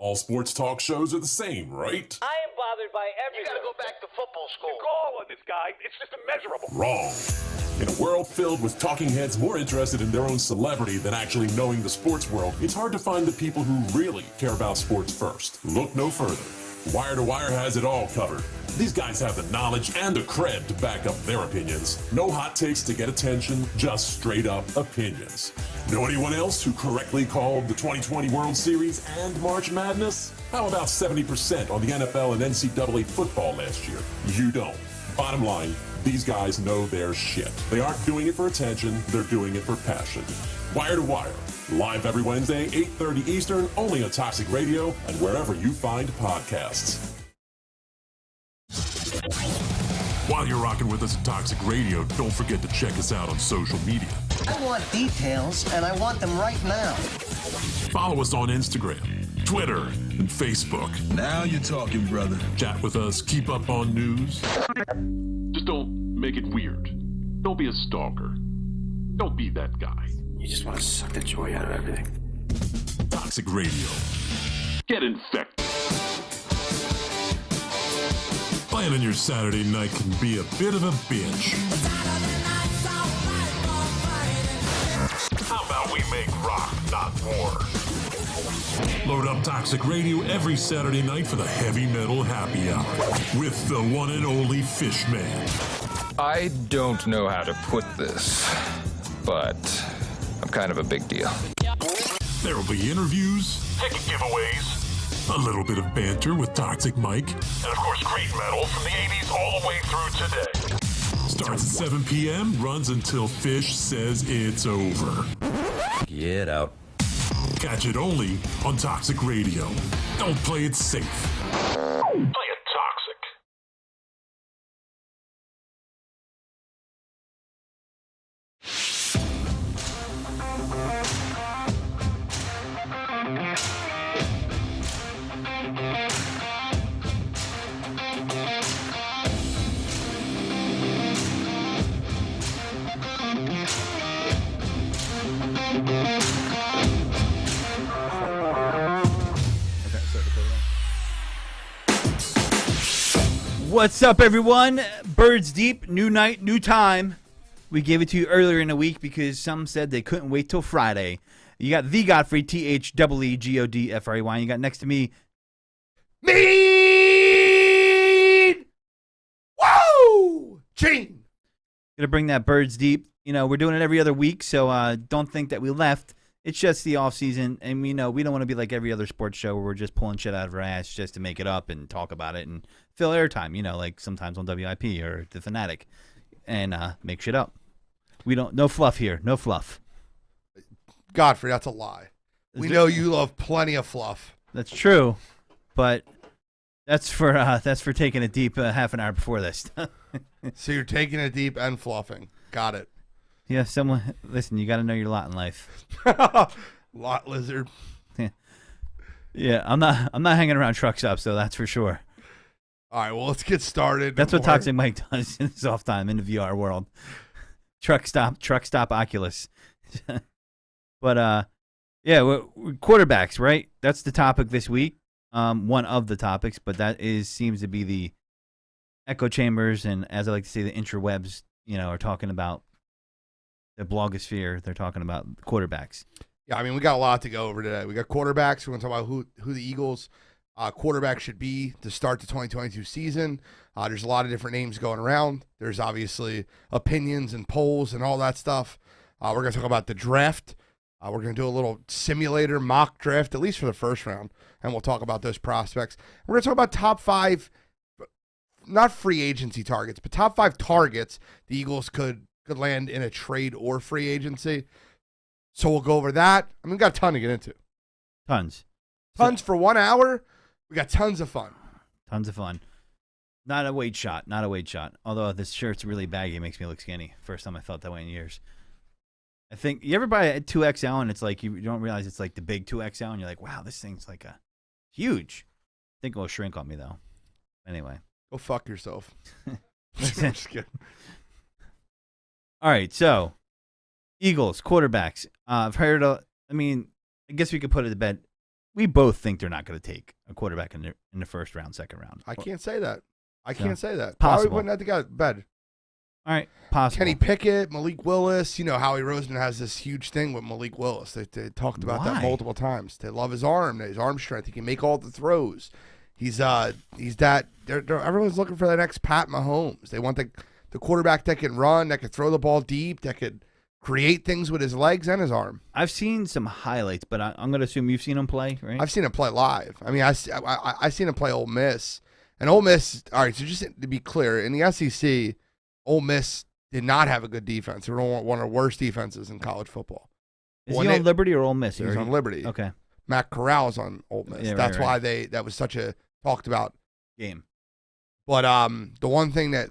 All sports talk shows are the same, right? I am bothered by everything. You gotta go back to football school. The goal of this guy, it's just immeasurable. Wrong. In a world filled with talking heads more interested in their own celebrity than actually knowing the sports world, it's hard to find the people who really care about sports first. Look no further. Wire to Wire has it all covered. These guys have the knowledge and the cred to back up their opinions. No hot takes to get attention, just straight up opinions. Know anyone else who correctly called the 2020 World Series and March Madness? How about 70% on the NFL and NCAA football last year? You don't. Bottom line, these guys know their shit. They aren't doing it for attention, they're doing it for passion. Wire to Wire, live every Wednesday, 8:30 Eastern, only on Toxic Radio and wherever you find podcasts. While you're rocking with us at Toxic Radio, don't forget to check us out on social media. I want details, and I want them right now. Follow us on Instagram, Twitter, and Facebook. Now you're talking, brother. Chat with us, keep up on news. Just don't make it weird. Don't be a stalker. Don't be that guy. You just want to suck the joy out of everything. Toxic Radio. Get infected. Planning your Saturday night can be a bit of a bitch. How about we make rock, not war? Load up Toxic Radio every Saturday night for the heavy metal happy hour with the one and only Fishman. I don't know how to put this, but I'm kind of a big deal. There will be interviews, ticket giveaways, a little bit of banter with Toxic Mike, and of course great metal from the 80s all the way through today. Starts at 7 p.m., runs until Fish says it's over. Get out. Catch it only on Toxic Radio. Don't play it safe. Play it toxic. What's up, everyone? Birds Deep, new night, new time. We gave it to you earlier in the week because some said they couldn't wait till Friday. You got the Godfrey, THEEGODFREY. You got next to me, Mean! Woo! Gene! Gonna bring that Birds Deep. You know, we're doing it every other week, so don't think that we left. It's just the off season, and we know we don't want to be like every other sports show where we're just pulling shit out of our ass just to make it up and talk about it and fill airtime. You know, like sometimes on WIP or The Fanatic, and make shit up. We don't, no fluff here, no fluff. Godfrey, that's a lie. We know you love plenty of fluff. That's true, but that's for taking it deep half an hour before this. So you're taking it deep and fluffing. Got it. Yeah, someone listen. You got to know your lot in life. Lot lizard. Yeah, I'm not hanging around truck stops though. That's for sure. All right, well, let's get started. That's what Toxic Mike does in his off time in the VR world. Truck stop, Oculus. But yeah, we're quarterbacks, right? That's the topic this week. One of the topics, but that seems to be the echo chambers, and as I like to say, the interwebs. You know, are talking about the blogosphere. They're talking about quarterbacks. Yeah, I mean, we got a lot to go over today. We got quarterbacks. We're going to talk about who the Eagles quarterback should be to start the 2022 season. There's a lot of different names going around. There's obviously opinions and polls and all that stuff. We're going to talk about the draft. We're going to do a little simulator mock draft, at least for the first round, and we'll talk about those prospects. We're going to talk about top 5, not free agency targets, but top 5 targets the Eagles could land in a trade or free agency. So we'll go over that. I mean, we got a ton to get into. Tons For 1 hour. We got tons of fun. Not a weight shot. Although this shirt's really baggy, it makes me look skinny. First time I felt that way in years. I think you ever buy a 2XL and it's like you don't realize it's like the big 2XL and you're like, wow, this thing's like a huge. I think it will shrink on me though. Anyway. Go fuck yourself. I'm just kidding. All right, so Eagles quarterbacks. I've heard. I guess we could put it to bed. we both think they're not going to take a quarterback in the first round, second round. I can't say that. I So, can't say that. possible. Why are we putting that together? Bed. All right, possible. Kenny Pickett, Malik Willis. You know, Howie Roseman has this huge thing with Malik Willis. They talked about that Why? multiple times. They love his arm strength. He can make all the throws. He's that. Everyone's looking for the next Pat Mahomes. They want the quarterback that can run, that can throw the ball deep, that could create things with his legs and his arm. I've seen some highlights, but I'm going to assume you've seen him play, right? I've seen him play live. I mean, I seen him play Ole Miss. And Ole Miss, all right, so just to be clear, in the SEC, Ole Miss did not have a good defense. They were one of the worst defenses in college football. Is he on Liberty or Ole Miss? He was on Liberty. Okay. Matt Corral's on Ole Miss. Yeah, right, That's right. why that was such a talked about Game. But the one thing that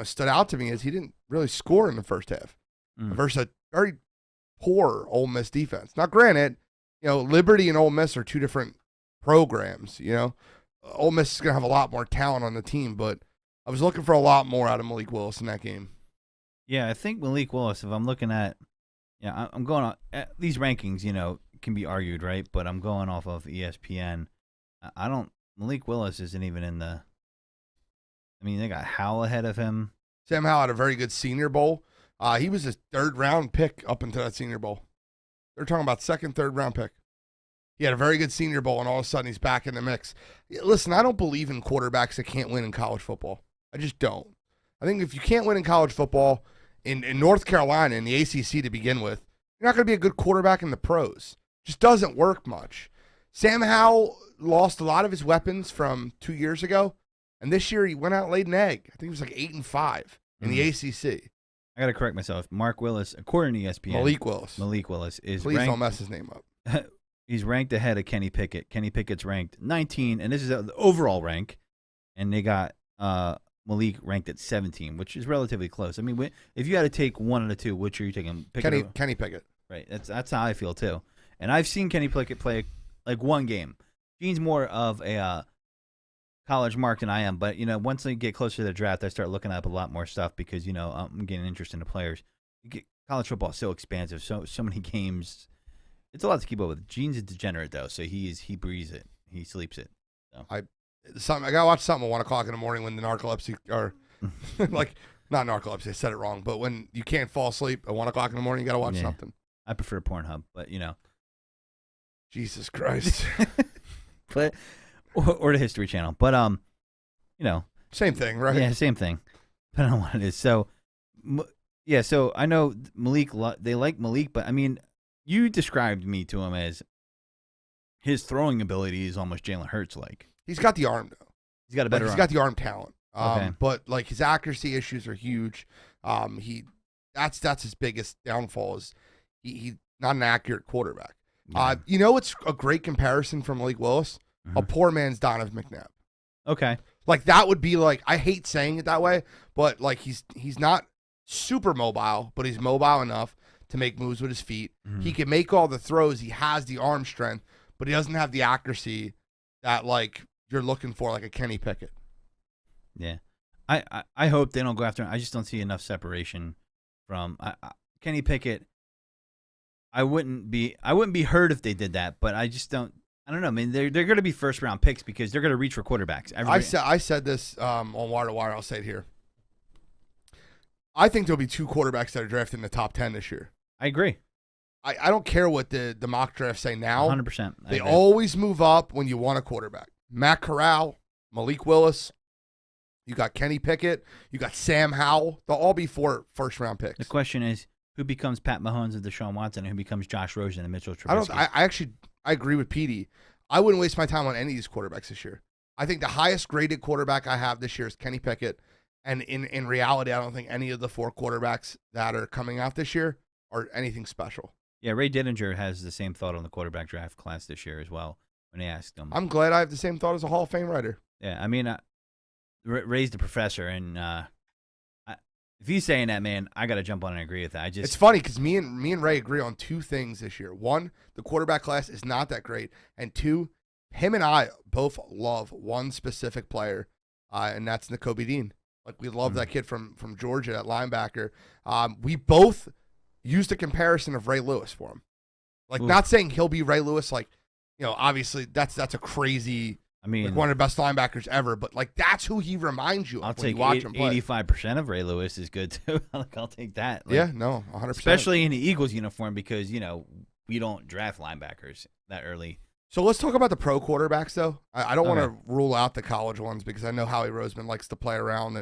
stood out to me is he didn't really score in the first half versus a very poor Ole Miss defense. Now, granted, Liberty and Ole Miss are two different programs. Ole Miss is going to have a lot more talent on the team, but I was looking for a lot more out of Malik Willis in that game. Yeah, I think Malik Willis, if I'm looking at, I'm going on, these rankings, can be argued, right? But I'm going off of ESPN. Malik Willis isn't even in the, they got Howell ahead of him. Sam Howell had a very good Senior Bowl. He was a third-round pick up into that Senior Bowl. They're talking about second, third-round pick. He had a very good Senior Bowl, and all of a sudden he's back in the mix. Listen, I don't believe in quarterbacks that can't win in college football. I just don't. I think if you can't win in college football in North Carolina, in the ACC to begin with, you're not going to be a good quarterback in the pros. Just doesn't work much. Sam Howell lost a lot of his weapons from 2 years ago, and this year he went out and laid an egg. I think he was like 8-5 in the ACC. I got to correct myself. Mark Willis, according to ESPN. Malik Willis is Please ranked, don't mess his name up. He's ranked ahead of Kenny Pickett. Kenny Pickett's ranked 19, and this is the overall rank, and they got Malik ranked at 17, which is relatively close. If you had to take one of the two, which are you taking? Kenny Pickett. Right. That's how I feel too. And I've seen Kenny Pickett play like one game. Gene's more of a college mark than I am, but once I get closer to the draft, I start looking up a lot more stuff because I'm getting interested in the players. College football is so expansive, so many games. It's a lot to keep up with. Gene's a degenerate though, so he breathes it, he sleeps it. So. I gotta watch something at 1 o'clock in the morning when the narcolepsy or like not narcolepsy. I said it wrong, but when you can't fall asleep at 1 o'clock in the morning, you gotta watch something. I prefer Pornhub, but Jesus Christ. But or the History Channel, but same thing, right? Yeah, same thing. Depending on what it is. So, yeah. So I know Malik. They like Malik, but you described me to him as his throwing ability is almost Jalen Hurts like. He's got the arm though. He's got a better. He's arm. got the arm talent. Okay. But like his accuracy issues are huge. That's his biggest downfall is he not an accurate quarterback. Yeah. It's a great comparison from Malik Willis. A poor man's Donovan McNabb. Okay. Like that would be like, I hate saying it that way, but like he's not super mobile, but he's mobile enough to make moves with his feet. Mm-hmm. He can make all the throws. He has the arm strength, but he doesn't have the accuracy that like you're looking for, like a Kenny Pickett. Yeah. I hope they don't go after him. I just don't see enough separation from Kenny Pickett. I wouldn't be hurt if they did that, but I just don't. I don't know. They're going to be first round picks because they're going to reach for quarterbacks. I said this on Wire to Wire. I'll say it here. I think there'll be two quarterbacks that are drafted in the top 10 this year. I agree. I don't care what the mock drafts say now. 100%. They always move up when you want a quarterback. Matt Corral, Malik Willis. You got Kenny Pickett. You got Sam Howell. They'll all be first round picks. The question is, who becomes Pat Mahomes and Deshaun Watson, and who becomes Josh Rosen and Mitchell Trubisky? I agree with Petey. I wouldn't waste my time on any of these quarterbacks this year. I think the highest graded quarterback I have this year is Kenny Pickett. And in reality, I don't think any of the four quarterbacks that are coming out this year are anything special. Yeah, Ray Didinger has the same thought on the quarterback draft class this year as well when they asked him. I'm glad I have the same thought as a Hall of Fame writer. Yeah, Ray's the professor, and if he's saying that, man, I got to jump on and agree with that. It's funny because me and Ray agree on two things this year. One, the quarterback class is not that great, and two, him and I both love one specific player, and that's Nakobe Dean. Like we love that kid from Georgia, that linebacker. We both used a comparison of Ray Lewis for him. Like not saying he'll be Ray Lewis like obviously that's a crazy. I mean, Like one of the best linebackers ever, but like that's who he reminds you of I'll when you take watch him play. 85% of Ray Lewis is good too. Like, I'll take that. Like, Yeah, no, 100%. especially in the Eagles uniform because we don't draft linebackers that early. So let's talk about the pro quarterbacks, though. I don't want Okay. to rule out the college ones because I know Howie Roseman likes to play around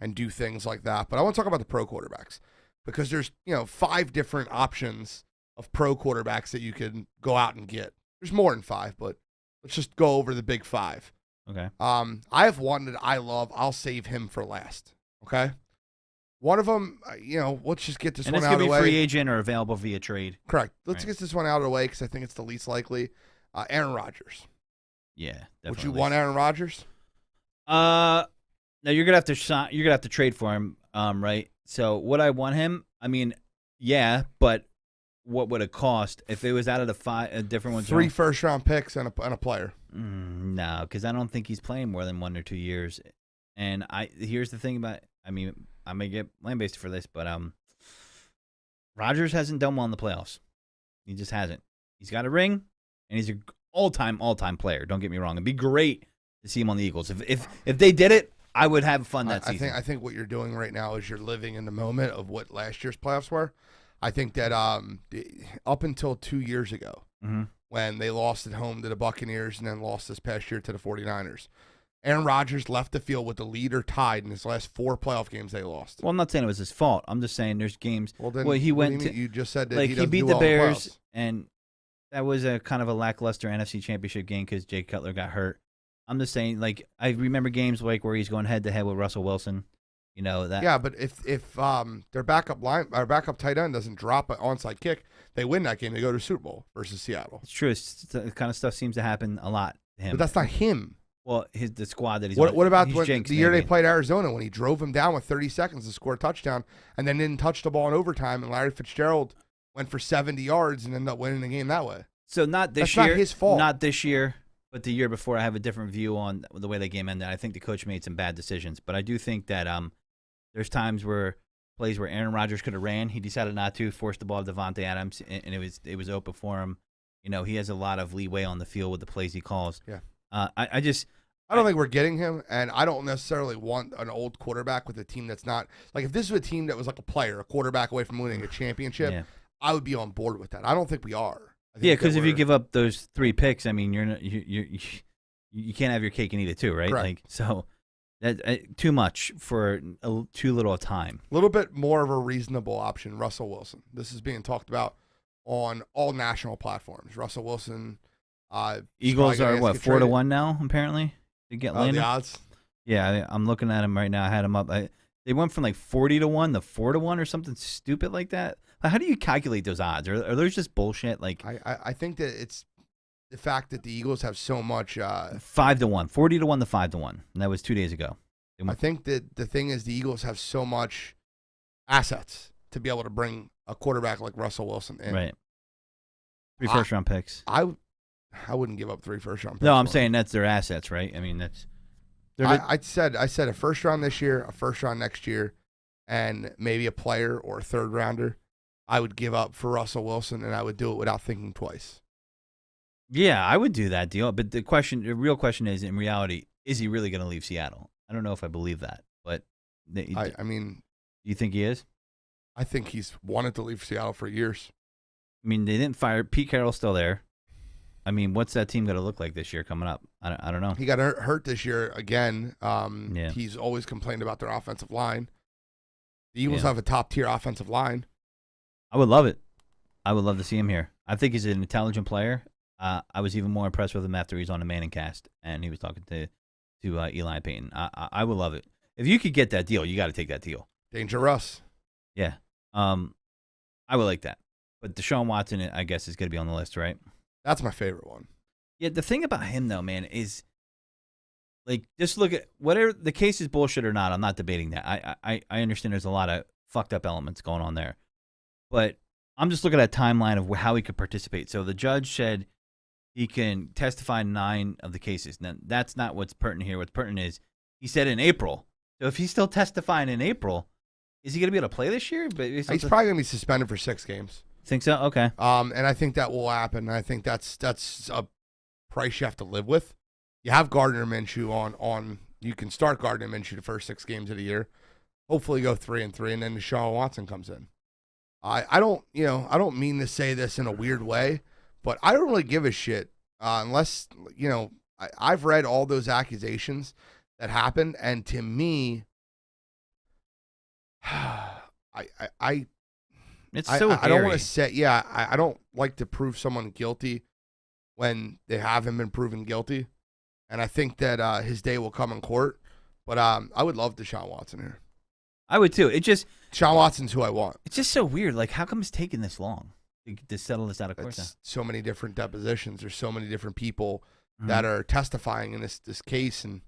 and do things like that. But I want to talk about the pro quarterbacks because there's 5 different options of pro quarterbacks that you can go out and get. There's more than 5, but let's just go over the big 5. Okay. I have one that I love. I'll save him for last. Okay. One of them, let's just get this And one it's out going of to the be way. free agent or available via trade. Correct. Let's Right. get this one out of the way because I think it's the least likely. Aaron Rodgers. Yeah, definitely. Would you want Aaron Rodgers? No, you're gonna have to you're gonna have to trade for him, right? So would I want him? I mean, yeah, but what would it cost if it was out of the 5 different ones? 3 first-round picks and a player. No, because I don't think he's playing more than 1 or 2 years. And here's the thing about, I mean, I may get lambasted for this, but Rodgers hasn't done well in the playoffs. He just hasn't. He's got a ring, and he's an all-time player. Don't get me wrong. It'd be great to see him on the Eagles. If they did it, I would have fun that season. I think what you're doing right now is you're living in the moment of what last year's playoffs were. I think that up until 2 years ago, when they lost at home to the Buccaneers and then lost this past year to the 49ers, Aaron Rodgers left the field with the lead or tied in his last 4 playoff games they lost. Well, I'm not saying it was his fault. I'm just saying there's games. Well, then he what do went you mean? to. You just said that Like, he he doesn't beat do the well in Bears, playoffs. and that was a kind of a lackluster NFC Championship game because Jay Cutler got hurt. I'm just saying, like, I remember games like where he's going head to head with Russell Wilson. That. Yeah, but if their backup tight end doesn't drop an onside kick, they win that game. They go to Super Bowl versus Seattle. It's true. The kind of stuff seems to happen a lot to him. But that's not him. Well, the squad that he's What, on, what about he's when, jinxed, the year maybe. they played Arizona when he drove him down with 30 seconds to score a touchdown and then didn't touch the ball in overtime and Larry Fitzgerald went for 70 yards and ended up winning the game that way? So not this That's year. not his fault. Not this year, but the year before. I have a different view on the way that game ended. I think the coach made some bad decisions, but I do think that there's times where plays where Aaron Rodgers could have ran. He decided not to, forced the ball to Devontae Adams, and it was open for him. He has a lot of leeway on the field with the plays he calls. Yeah. I don't think we're getting him, and I don't necessarily want an old quarterback with a team that's not like if this was a team that was like a player, a quarterback away from winning a championship, Yeah. I would be on board with that. I don't think we are. I think Yeah, that because if you we're- give up those 3 picks, I mean, you can't have your cake and eat it too, right? Correct. Like, so that too much for too little time. a little bit more of a reasonable option, Russell Wilson. This is being talked about on all national platforms. Russell Wilson. Eagles are what 4-1 now, apparently, to get The Landon. odds. Yeah, I'm looking at him right now. I had him up. They went from like 40-1 to 4-1 or something stupid like that. How do you calculate those odds? Are those just bullshit? Like I think that it's the fact that the Eagles have so much. 5-1, 40-1 to 5-1, and that was 2 days ago. I think that the thing is the Eagles have so much assets to be able to bring a quarterback like Russell Wilson in. Right. 3 first-round picks. I wouldn't give up 3 first-round picks. No, I'm for him. saying that's their assets, right? I mean, that's. I said a first round this year, a first round next year, and maybe a player or a third rounder. I would give up for Russell Wilson, and I would do it without thinking twice. Yeah, I would do that deal. But the real question is, in reality, is he really going to leave Seattle? I don't know if I believe that, but I mean, do you think he is? I think he's wanted to leave Seattle for years. I mean, they didn't fire Pete Carroll's still there. I mean, what's that team going to look like this year coming up? I don't know. He got hurt this year again. Yeah. He's always complained about their offensive line. The Eagles Yeah. have a top-tier offensive line. I would love it. I would love to see him here. I think he's an intelligent player. I was even more impressed with him after he's on the Manning cast and he was talking to Eli Payton. I would love it. If you could get that deal, you got to take that deal. Dangerous. Yeah. I would like that. But Deshaun Watson, I guess, is going to be on the list, right? That's my favorite one. Yeah, the thing about him, though, man, is like just look at whatever the case is bullshit or not. I'm not debating that. I understand there's a lot of fucked up elements going on there. But I'm just looking at a timeline of how he could participate. So the judge said he can testify in 9 of the cases. Now, that's not what's pertinent here. What's pertinent is he said in April. So if he's still testifying in April, is he going to be able to play this year? But He's probably going to be suspended for 6 games. Think so? Okay. And I think that will happen. I think that's price you have to live with. You have Gardner Minshew on. You can start Gardner Minshew the first 6 games of the year. Hopefully go 3-3, and then Deshaun Watson comes in. I don't mean to say this in a weird way, but I don't really give a shit unless, I've read all those accusations that happened, and to me, It's so I don't want hairy. to say, I don't like to prove someone guilty when they haven't been proven guilty, and I think that his day will come in court. But I would love Deshaun Watson here. I would too. Deshaun Watson's who I want. It's just so weird. Like, how come it's taking this long to settle this out of court? It's so many different depositions. There's so many different people that are testifying in this case, and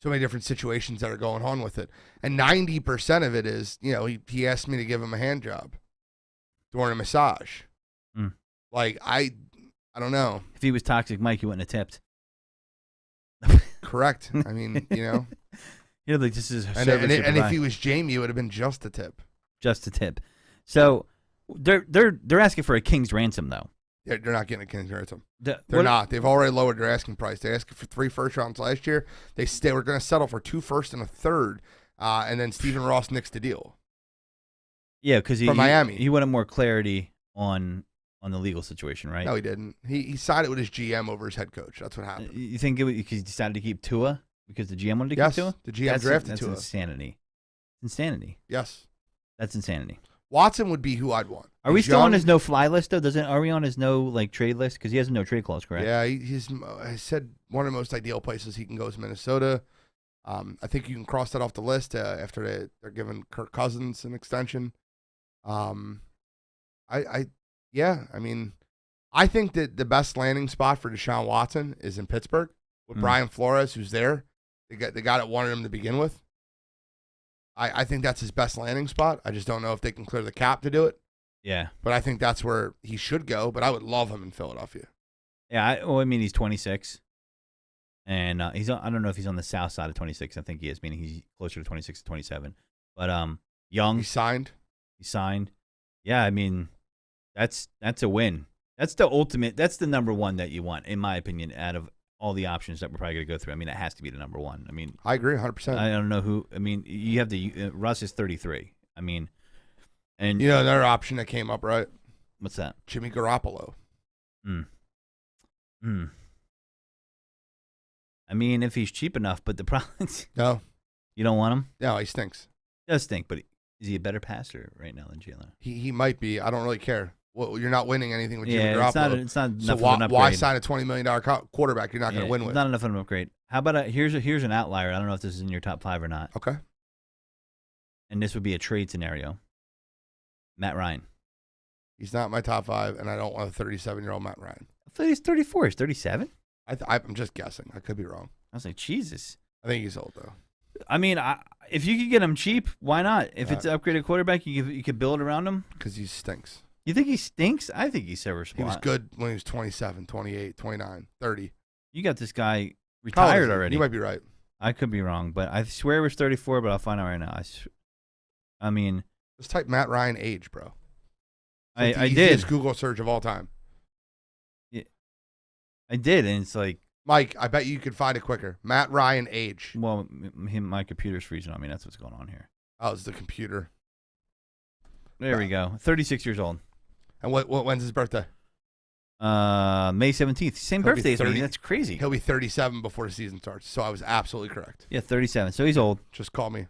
so many different situations that are going on with it. And 90% of it is, he asked me to give him a hand job during a massage. Mm. Like, I don't know. If he was Toxic Mike, you wouldn't have tipped. Correct. I mean, Like, this is a and service you if provide. he was Jamie, it would have been just a tip. Just a tip. So they're asking for a king's ransom though. They're not getting a king's ransom. They're They're not. They've already lowered their asking price. They asked for 3 first rounds last year. They were going to settle for 2 first and a third, and then Stephen Ross nixed the deal. Yeah, because From Miami. he wanted more clarity on the legal situation, right? No, he didn't. He signed it with his GM over his head coach. That's what happened. You think it was because he decided to keep Tua because the GM wanted to Yes, keep Tua? the GM drafted That's Tua. insanity. Insanity. Yes. That's insanity. Watson would be who I'd want. Are we He's still on young. his no-fly list though? Are we on his no trade list? Because he has a no trade clause, correct? Yeah, I said one of the most ideal places he can go is Minnesota. I think you can cross that off the list after they're giving Kirk Cousins an extension. I mean, I think that the best landing spot for Deshaun Watson is in Pittsburgh with Brian Flores, who's there. The guy that wanted him to begin with. I think that's his best landing spot. I just don't know if they can clear the cap to do it. Yeah. But I think that's where he should go. But I would love him in Philadelphia. Yeah. He's 26, and I don't know if he's on the south side of 26. I think he is, meaning he's closer to 26 to 27. But young. He signed. He signed. Yeah, I mean, that's a win. That's the ultimate. That's the number one that you want, in my opinion, out of all the options that we're probably going to go through. I mean, it has to be the number one. I mean, I agree 100%. I don't know who. I mean, you have Russ is 33. I mean, and Another option that came up, right? what's that? Jimmy Garoppolo. I mean, if he's cheap enough, but the problem is No, you don't want him. no, he stinks. He does stink, but is he a better passer right now than Jalen? He might be. I don't really care. Well, you're not winning anything with Jimmy Yeah, Garoppolo. it's not So enough of an upgrade. why sign a $20 million quarterback you're not going to win with? Not enough of an upgrade. How about here's an outlier. I don't know if this is in your top 5 or not. Okay. And this would be a trade scenario. Matt Ryan. He's not my top 5, and I don't want a 37-year-old Matt Ryan. I thought he's 34. He's 37. I'm just guessing. I could be wrong. I was like, Jesus. I think he's old, though. I mean, if you could get him cheap, why not? If it's an upgraded quarterback, you could build around him. Because he stinks. You think he stinks? I think he's serviceable. He was good when he was 27, 28, 29, 30. You got this guy How old is retired he? already. You might be right. I could be wrong, but I swear it was 34, but I'll find out right now. I mean, Just type Matt Ryan age, bro. I The did. easiest Google search of all time. I did, and it's like, Mike, I bet you could find it quicker. Matt Ryan age. well, my computer's freezing on me. That's what's going on here. Oh, it's the computer. There we go. 36 years old. And when's his birthday? May 17th. Same He'll be birthday as me. 30. That's crazy. He'll be 37 before the season starts. So I was absolutely correct. Yeah, 37. So he's old. Just call me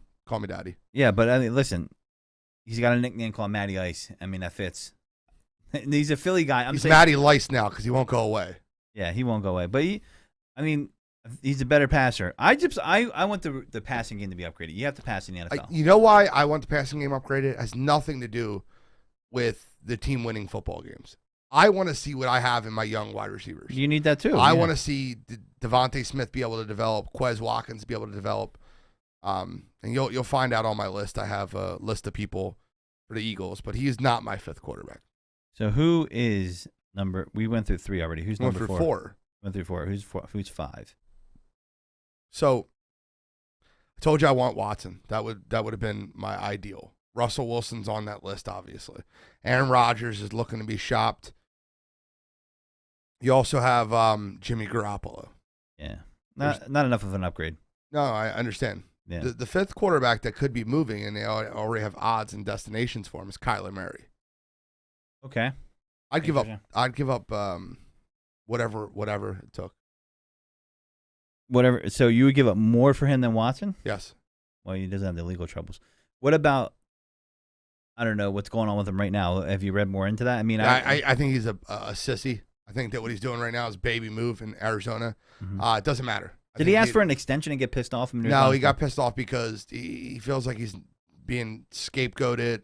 daddy. Yeah, but I mean, listen, he's got a nickname called Matty Ice. I mean, that fits. He's a Philly guy. He's Matty Lice now because he won't go away. Yeah, he won't go away. But he's a better passer. I want the passing game to be upgraded. You have to pass in the NFL. You know why I want the passing game upgraded? It has nothing to do with the team winning football games. I want to see what I have in my young wide receivers. You need that too. I want to see Devontae Smith be able to develop, Quez Watkins be able to develop. And you'll find out on my list. I have a list of people for the Eagles, but he is not my 5th quarterback. So who is number? We went through 3 already. Who's Went number through 4? 4. Went through 4. Who's 5? So I told you I want Watson. That would have been my ideal. Russell Wilson's on that list, obviously. Aaron Rodgers is looking to be shopped. You also have Jimmy Garoppolo. Yeah, not enough of an upgrade. No, I understand. Yeah. The fifth quarterback that could be moving, and they already have odds and destinations for him, is Kyler Murray. Okay. I'd give up whatever it took. Whatever. So you would give up more for him than Watson? Yes. Well, he doesn't have the legal troubles. What about? I don't know what's going on with him right now. Have you read more into that? I mean, I think he's a sissy. I think that what he's doing right now is baby move in Arizona. It doesn't matter. Did he ask for an extension and get pissed off? No, he got pissed off because he feels like he's being scapegoated.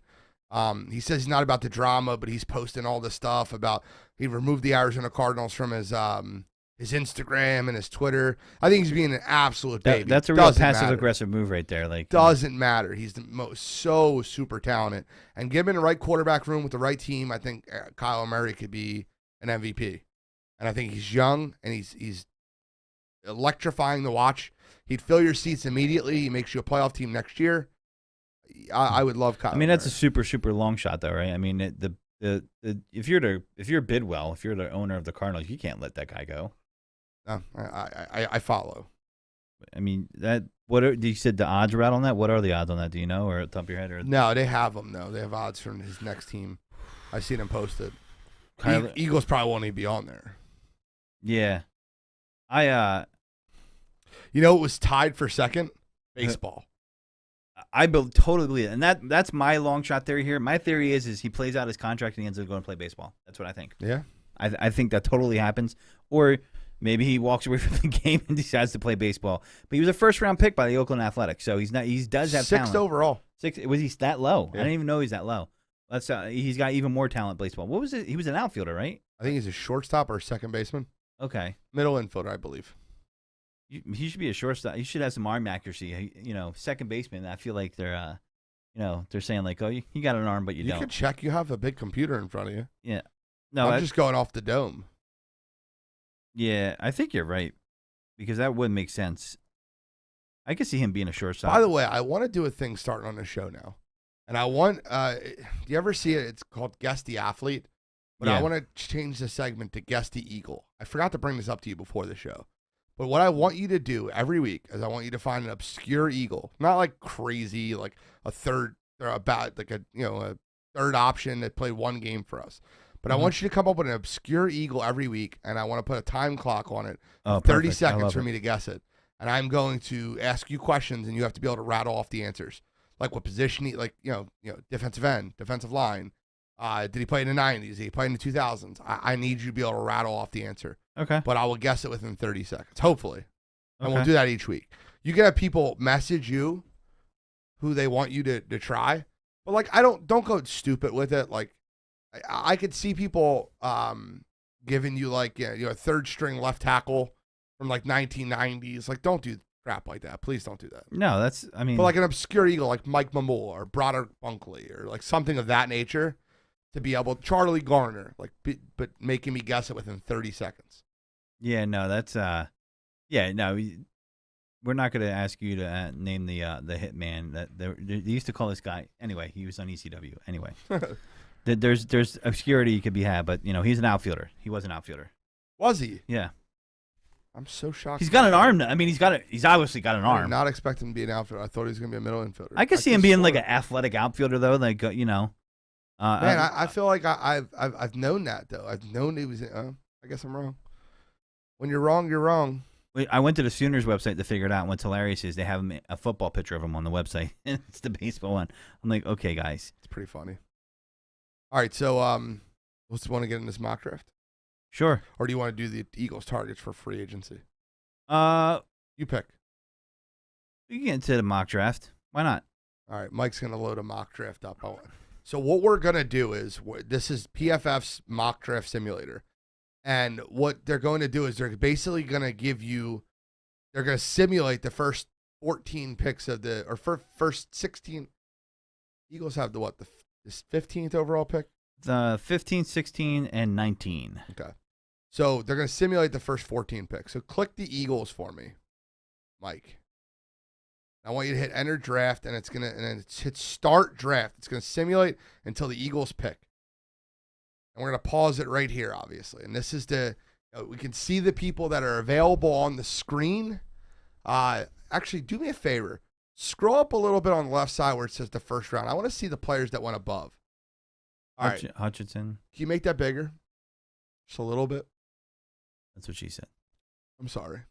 He says he's not about the drama, but he's posting all this stuff about he removed the Arizona Cardinals from his Instagram and his Twitter. I think he's being an absolute baby. That's a real passive-aggressive move right there. Like doesn't matter. He's so super talented. And given the right quarterback room with the right team, I think Kyler Murray could be an MVP. And I think he's young and he's electrifying to watch. He'd fill your seats immediately. He makes you a playoff team next year. I would love Kyler. I mean, that's Murray. a super long shot, though, right? I mean, if you're Bidwell, if you're the owner of the Cardinals, you can't let that guy go. No, I follow. I mean, you said the odds are out on that? What are the odds on that? Do you know, or at the top of your head? Or? No, they have them, though. They have odds from his next team. I've seen them posted. Eagles probably won't even be on there. Yeah. You know, it was tied for second? Baseball. I totally believe it. And that's my long shot theory here. My theory is he plays out his contract and he ends up going to play baseball. That's what I think. Yeah. I think that totally happens. Or maybe he walks away from the game and decides to play baseball. But he was a first-round pick by the Oakland Athletics, so he does have Sixth talent. overall. Was he that low? Yeah. I didn't even know he's that low. He's got even more talent baseball. What was it? He was an outfielder, right? I think he's a shortstop or a second baseman. Okay. Middle infielder, I believe. He should be a shortstop. He should have some arm accuracy. Second baseman. I feel like they're, they're saying like, oh, you got an arm, but you don't. You could check. You have a big computer in front of you. Yeah. No, I'm just going off the dome. Yeah, I think you're right because that would make sense. I could see him being a shortstop. By the way, I want to do a thing starting on the show now, and I want. Do you ever see it? It's called Guess the Athlete, but I want to change the segment to Guess the Eagle. I forgot to bring this up to you before the show. But what I want you to do every week is I want you to find an obscure Eagle, not like crazy, like a third or a third option that played one game for us. But I want you to come up with an obscure Eagle every week, and I want to put a time clock on it, 30 seconds for me to guess it. And I'm going to ask you questions, and you have to be able to rattle off the answers, like what position, defensive end, defensive line. Did he play in the 90s? Did he play in the 2000s? I need you to be able to rattle off the answer. Okay. But I will guess it within 30 seconds, hopefully. And Okay. we'll do that each week. You can have people message you who they want you to try. But, don't go stupid with it. Like, I could see people giving you, a third-string left tackle from, 1990s. Like, don't do crap like that. Please don't do that. No, But, an obscure Eagle like Mike Mamula or Broderick Bunkley or, something of that nature to be able – Charlie Garner, but making me guess it within 30 seconds. Yeah, no, that's no. We're not going to ask you to name the hitman. That they used to call this guy anyway. He was on ECW anyway. There's obscurity you could be had, but he's an outfielder. He was an outfielder. Was he? Yeah. I'm so shocked. He's got an arm. I mean, he's obviously got an I did arm. not expect him to be an outfielder. I thought he was going to be a middle infielder. I could see him being like an athletic outfielder though. Like Man, I feel like I've known that though. I've known he was. I guess I'm wrong. When you're wrong, you're wrong. I went to the Sooners website to figure it out. What's hilarious is they have a football picture of him on the website. It's the baseball one. I'm like, okay, guys. It's pretty funny. All right, so let's want to get in this mock draft. Sure. Or do you want to do the Eagles targets for free agency? You pick. We can get into the mock draft. Why not? All right, Mike's going to load a mock draft up. So what we're going to do is, this is PFF's mock draft simulator. And what they're going to do is they're basically going to they're going to simulate the first 14 picks first 16. Eagles have the 15th overall pick? The 15, 16, and 19. Okay. So they're going to simulate the first 14 picks. So click the Eagles for me, Mike. I want you to hit enter draft, and then hit start draft. It's going to simulate until the Eagles pick. And we're going to pause it right here, obviously. And this is to We can see the people that are available on the screen. Actually, do me a favor. Scroll up a little bit on the left side where it says the first round. I want to see the players that went above. All right. Hutchinson. Can you make that bigger? Just a little bit. That's what she said. I'm sorry.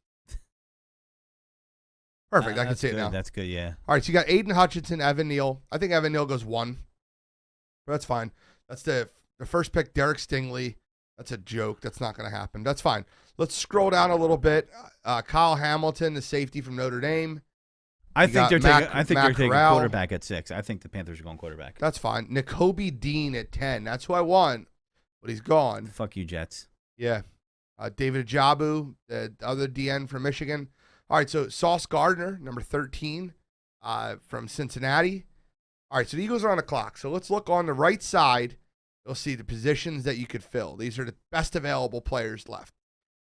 Perfect. I can see it now. That's good, yeah. All right, so you got Aiden Hutchinson, Evan Neal. I think Evan Neal goes 1. But that's fine. That's the first pick, Derek Stingley. That's a joke. That's not going to happen. That's fine. Let's scroll down a little bit. Kyle Hamilton, the safety from Notre Dame. I think they're taking Corral. quarterback at 6. I think the Panthers are going quarterback. That's fine. Nakobe Dean at 10. That's who I want, but he's gone. Fuck you, Jets. Yeah. David Ajabu, the other DN from Michigan. All right, so Sauce Gardner, number 13, from Cincinnati. All right, so the Eagles are on the clock. So let's look on the right side. You'll see the positions that you could fill. These are the best available players left.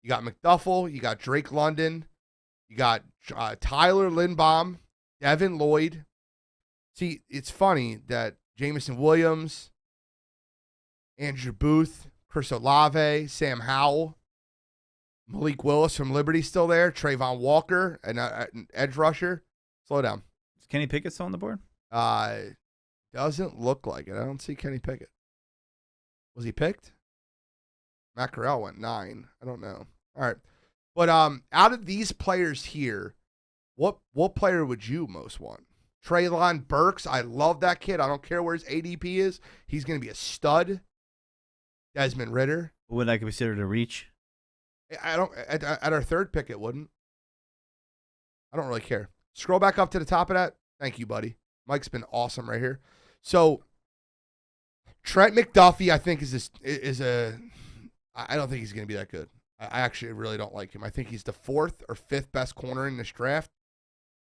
You got McDuffel. You got Drake London. You got Tyler Lindbaum, Devin Lloyd. See, it's funny that Jameson Williams, Andrew Booth, Chris Olave, Sam Howell, Malik Willis from Liberty still there, Trayvon Walker, an edge rusher. Slow down. Is Kenny Pickett still on the board? Doesn't look like it. I don't see Kenny Pickett. Was he picked? Matt Corral went 9. I don't know. All right. But out of these players here, what player would you most want? Treylon Burks. I love that kid. I don't care where his ADP is. He's going to be a stud. Desmond Ridder. Would I consider it a reach? I don't. At our third pick, it wouldn't. I don't really care. Scroll back up to the top of that. Thank you, buddy. Mike's been awesome right here. So Trent McDuffie, I think is a. I don't think he's going to be that good. I actually really don't like him. I think he's the 4th or 5th best corner in this draft,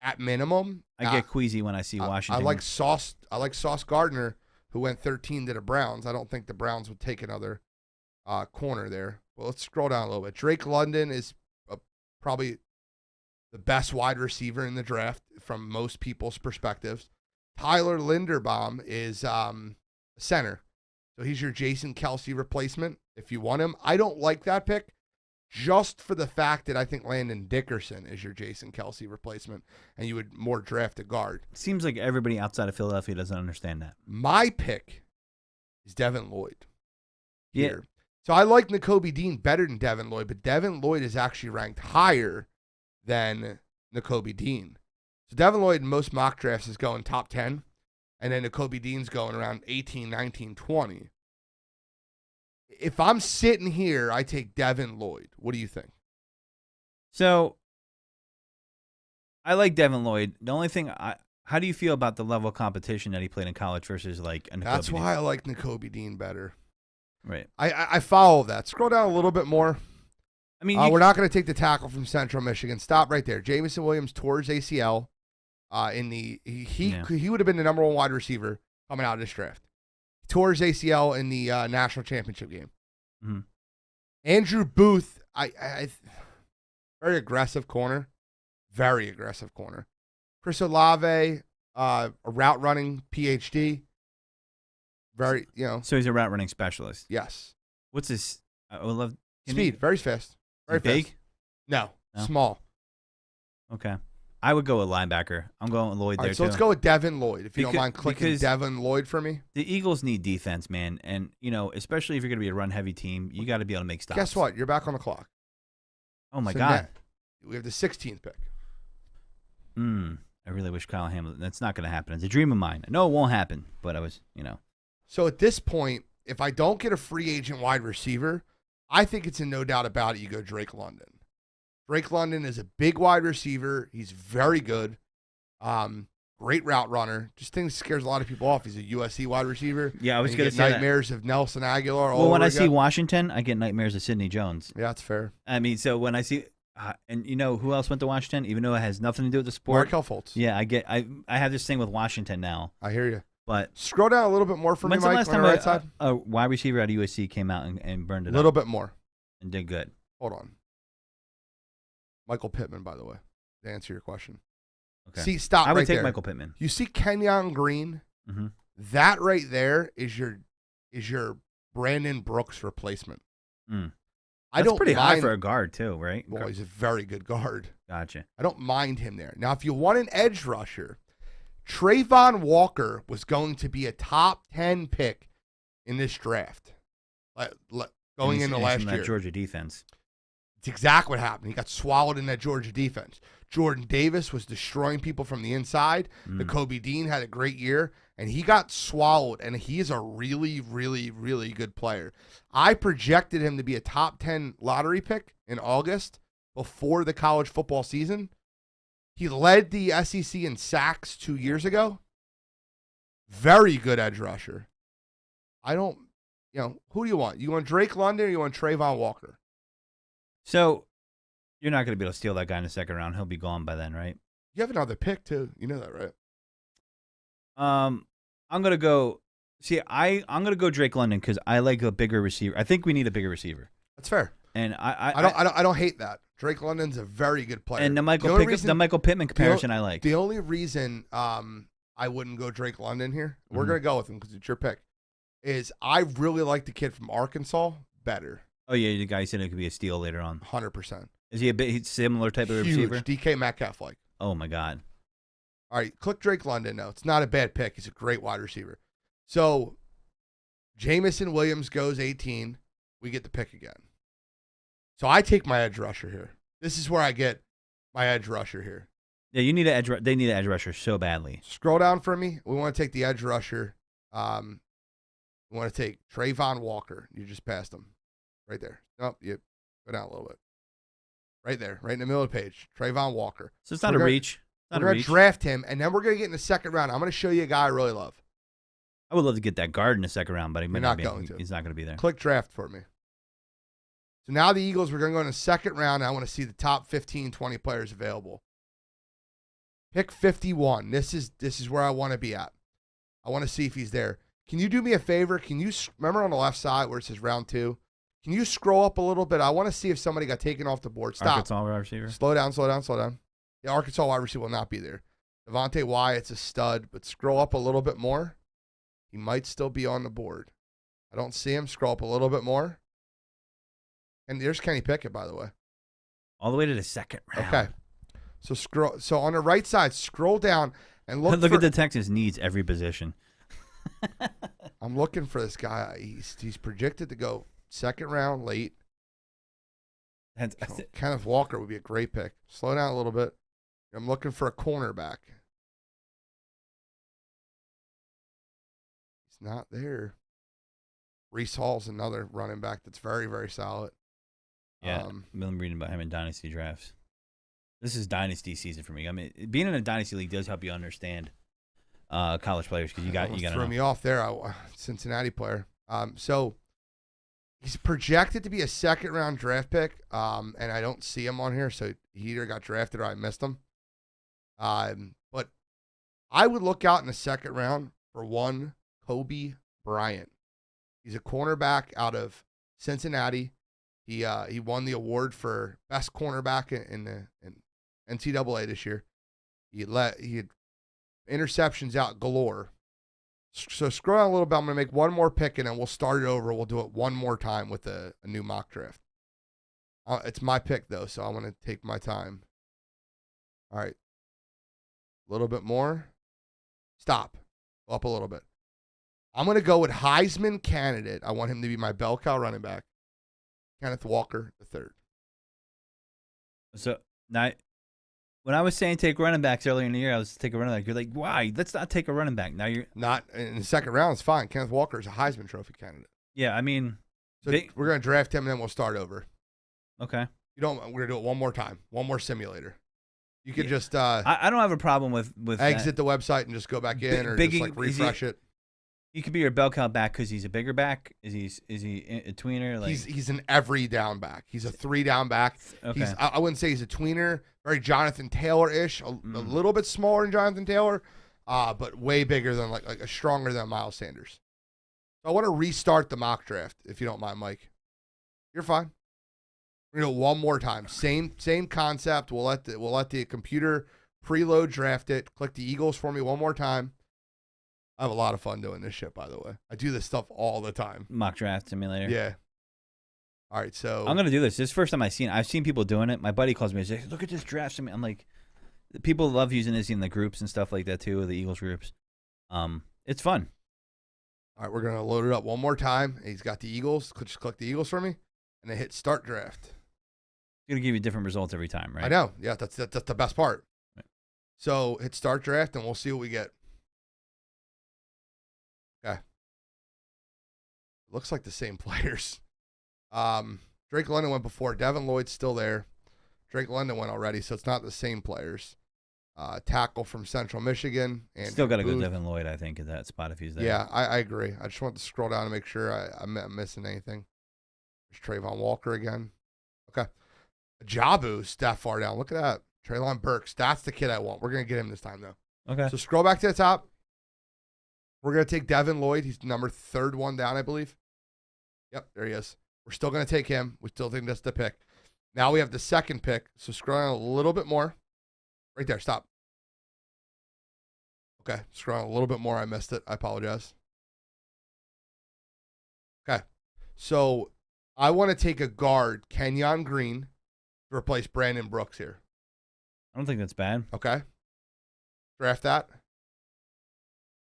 at minimum. I get queasy when I see Washington. I like Sauce Gardner, who went 13 to the Browns. I don't think the Browns would take another corner there. Well, let's scroll down a little bit. Drake London is probably the best wide receiver in the draft from most people's perspectives. Tyler Linderbaum is center. So he's your Jason Kelsey replacement if you want him. I don't like that pick just for the fact that I think Landon Dickerson is your Jason Kelsey replacement, and you would more draft a guard. Seems like everybody outside of Philadelphia doesn't understand that. My pick is Devin Lloyd. Yeah. Here. So I like Nakobe Dean better than Devin Lloyd, but Devin Lloyd is actually ranked higher than Nakobe Dean. So Devin Lloyd in most mock drafts is going top 10, and then Nakobe Dean's going around 18, 19, 20. If I'm sitting here, I take Devin Lloyd. What do you think? So I like Devin Lloyd. The only thing, how do you feel about the level of competition that he played in college versus like a Nakobe That's Dean? why I like Nakobe Dean better. Right. I follow that. Scroll down a little bit more. I mean, we're not going to take the tackle from Central Michigan. Stop right there. Jameson Williams tore his ACL. He would have been the number 1 wide receiver coming out of this draft. He tore his ACL in the national championship game. Mm-hmm. Andrew Booth, very aggressive corner. Very aggressive corner. Chris Olave, a route running PhD. Very, So he's a route running specialist. Yes. What's his? I would love speed. Very fast. Very big. Fast. No, small. Okay. I would go with linebacker. I'm going with Lloyd All there right, so too. let's go with Devin Lloyd. If you don't mind clicking Devin Lloyd for me. The Eagles need defense, man, and especially if you're going to be a run-heavy team, you got to be able to make stops. Guess what? You're back on the clock. Oh my God. We have the 16th pick. I really wish Kyle Hamilton. That's not going to happen. It's a dream of mine. I know it won't happen, but I was, So at this point, if I don't get a free agent wide receiver, I think it's a no doubt about it. You go Drake London. Drake London is a big wide receiver. He's very good. Great route runner. Just things scares a lot of people off. He's a USC wide receiver. Yeah, I was going to say nightmares of Nelson Aguilar. Well, when I see Washington, I get nightmares of Sidney Jones. Yeah, that's fair. I mean, so when I see, and who else went to Washington, even though it has nothing to do with the sport? Markelle Fultz. Yeah, I have this thing with Washington now. I hear you. But scroll down a little bit more for me, Mike. When's the on last the right time side? a wide receiver out of USC came out and burned it up? A little bit more. And did good. Hold on. Michael Pittman, by the way, to answer your question. Okay. See, stop I would right take there. Michael Pittman. You see Kenyon Green? Mm-hmm. That right there is your Brandon Brooks replacement. I That's don't pretty high mind- for a guard too, right? Well, he's a very good guard. Gotcha. I don't mind him there. Now, if you want an edge rusher, Trayvon Walker was going to be a top 10 pick in this draft going into last that year. Georgia defense. It's exactly what happened. He got swallowed in that Georgia defense. Jordan Davis was destroying people from the inside. The Kobe Dean had a great year, and he got swallowed, and he is a really, really, really good player. I projected him to be a top 10 lottery pick in August before the college football season. He led the SEC in sacks 2 years ago. Very good edge rusher. Who do you want? You want Drake London or you want Trayvon Walker? So you're not going to be able to steal that guy in the second round. He'll be gone by then, right? You have another pick, too. You know that, right? I'm going to go. See, I'm going to go Drake London because I like a bigger receiver. I think we need a bigger receiver. That's fair. And I don't hate that. Drake London's a very good player. And the Michael Pittman comparison I like. The only reason I wouldn't go Drake London here, we're going to go with him because it's your pick, is I really like the kid from Arkansas better. Oh, yeah, the guy said it could be a steal later on. 100%. Is he a bit similar type of Huge. receiver? DK Metcalf like. Oh, my God. All right, click Drake London. No, it's not a bad pick. He's a great wide receiver. So Jamison Williams goes 18. We get the pick again. So I take my edge rusher here. This is where I get my edge rusher here. Yeah, you need an edge. They need an edge rusher so badly. Scroll down for me. We want to take the edge rusher. We want to take Trayvon Walker. You just passed him. Right there. Nope, you go down a little bit. Right there, right in the middle of the page. Trayvon Walker. So it's not a reach. We're going to draft him, and then we're going to get in the second round. I'm going to show you a guy I really love. I would love to get that guard in the second round, but You're not going to. He's not going to be there. Click draft for me. So now the Eagles, we're going to go in the second round. I want to see the top 15, 20 players available. Pick 51. This is where I want to be at. I want to see if he's there. Can you do me a favor? Can you remember on the left side where it says round 2? Can you scroll up a little bit? I want to see if somebody got taken off the board. Stop. Arkansas wide receiver. Slow down. The Arkansas wide receiver will not be there. Devontae Wyatt's a stud, but scroll up a little bit more. He might still be on the board. I don't see him. Scroll up a little bit more. And there's Kenny Pickett, by the way. All the way to the second round. Okay. So on the right side, scroll down and look at the Texans needs every position. I'm looking for this guy. He's projected to go second round late. Kenneth Walker would be a great pick. Slow down a little bit. I'm looking for a cornerback. He's not there. Reese Hall's another running back that's very, very solid. Yeah, I'm reading about him in Dynasty drafts. This is Dynasty season for me. I mean, being in a Dynasty league does help you understand college players because you got to throw me off there. Cincinnati player. So he's projected to be a second round draft pick, and I don't see him on here. So he either got drafted or I missed him. But I would look out in the second round for one Kobe Bryant. He's a cornerback out of Cincinnati. He won the award for best cornerback in NCAA this year. He had interceptions out galore. So scroll down a little bit. I'm going to make one more pick, and then we'll start it over. We'll do it one more time with a new mock draft. It's my pick, though, so I'm going to take my time. All right. A little bit more. Stop. Go up a little bit. I'm going to go with Heisman candidate. I want him to be my bell cow running back. Kenneth Walker III. So now, when I was saying take running backs earlier in the year, I was take a running back. You're like, why? Let's not take a running back. Now you're not in the second round. It's fine. Kenneth Walker is a Heisman Trophy candidate. Yeah, I mean, so we're gonna draft him and then we'll start over. Okay. We're gonna do it one more time. One more simulator. You could just. I don't have a problem with exit the website and just go back in, or just like refresh it. He could be your bell cow back because he's a bigger back. Is he a tweener? Like he's an every down back. He's a 3 down back. Okay. I wouldn't say he's a tweener. Very Jonathan Taylor-ish. A little bit smaller than Jonathan Taylor, but way bigger than like a stronger than Miles Sanders. So I want to restart the mock draft if you don't mind, Mike. You're fine. We're gonna do it one more time. Same concept. We'll let the computer preload draft it. Click the Eagles for me one more time. I have a lot of fun doing this shit, by the way. I do this stuff all the time. Mock draft simulator. Yeah. All right, so I'm gonna do this. This is the first time I've seen people doing it. My buddy calls me and says, "Look at this draft." I'm like, people love using this in the groups and stuff like that too, the Eagles groups. It's fun. all right, we're gonna load it up one more time. He's got the Eagles. Just click the Eagles for me, and then hit start draft. It's gonna give you different results every time, right? I know. Yeah, that's the best part. Right. So hit start draft, and we'll see what we get. Okay. Looks like the same players. Drake London went before. Devin Lloyd's still there. Drake London went already, so it's not the same players. Tackle from Central Michigan. And Still got to go Devin Lloyd, I think, in that spot if he's there. Yeah, I agree. I just want to scroll down and make sure I'm missing anything. There's Trayvon Walker again. Okay. Jabu's that far down. Look at that. Traylon Burks. That's the kid I want. We're going to get him this time, though. Okay. So scroll back to the top. We're going to take Devin Lloyd. He's number 3rd one down, I believe. Yep, there he is. We're still going to take him. We still think that's the pick. Now we have the 2nd pick. So scroll down a little bit more. Right there. Stop. Okay. Scroll down a little bit more. I missed it. I apologize. Okay. So I want to take a guard, Kenyon Green, to replace Brandon Brooks here. I don't think that's bad. Okay. Draft that.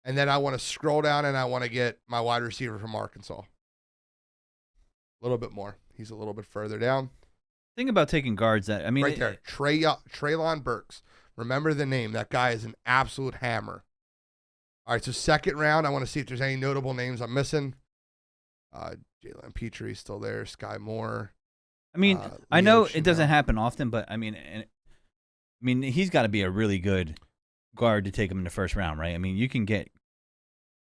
And then I want to scroll down and I want to get my wide receiver from Arkansas. A little bit more. He's a little bit further down. Think about taking guards that, I mean. Right there. Traylon Burks. Remember the name. That guy is an absolute hammer. All right, so 2nd round, I want to see if there's any notable names I'm missing. Jalen Petrie still there. Sky Moore. I mean, I Leo know Chanel. it doesn't happen often, but I mean, he's got to be a really good guard to take him in the 1st round, right? I mean, you can get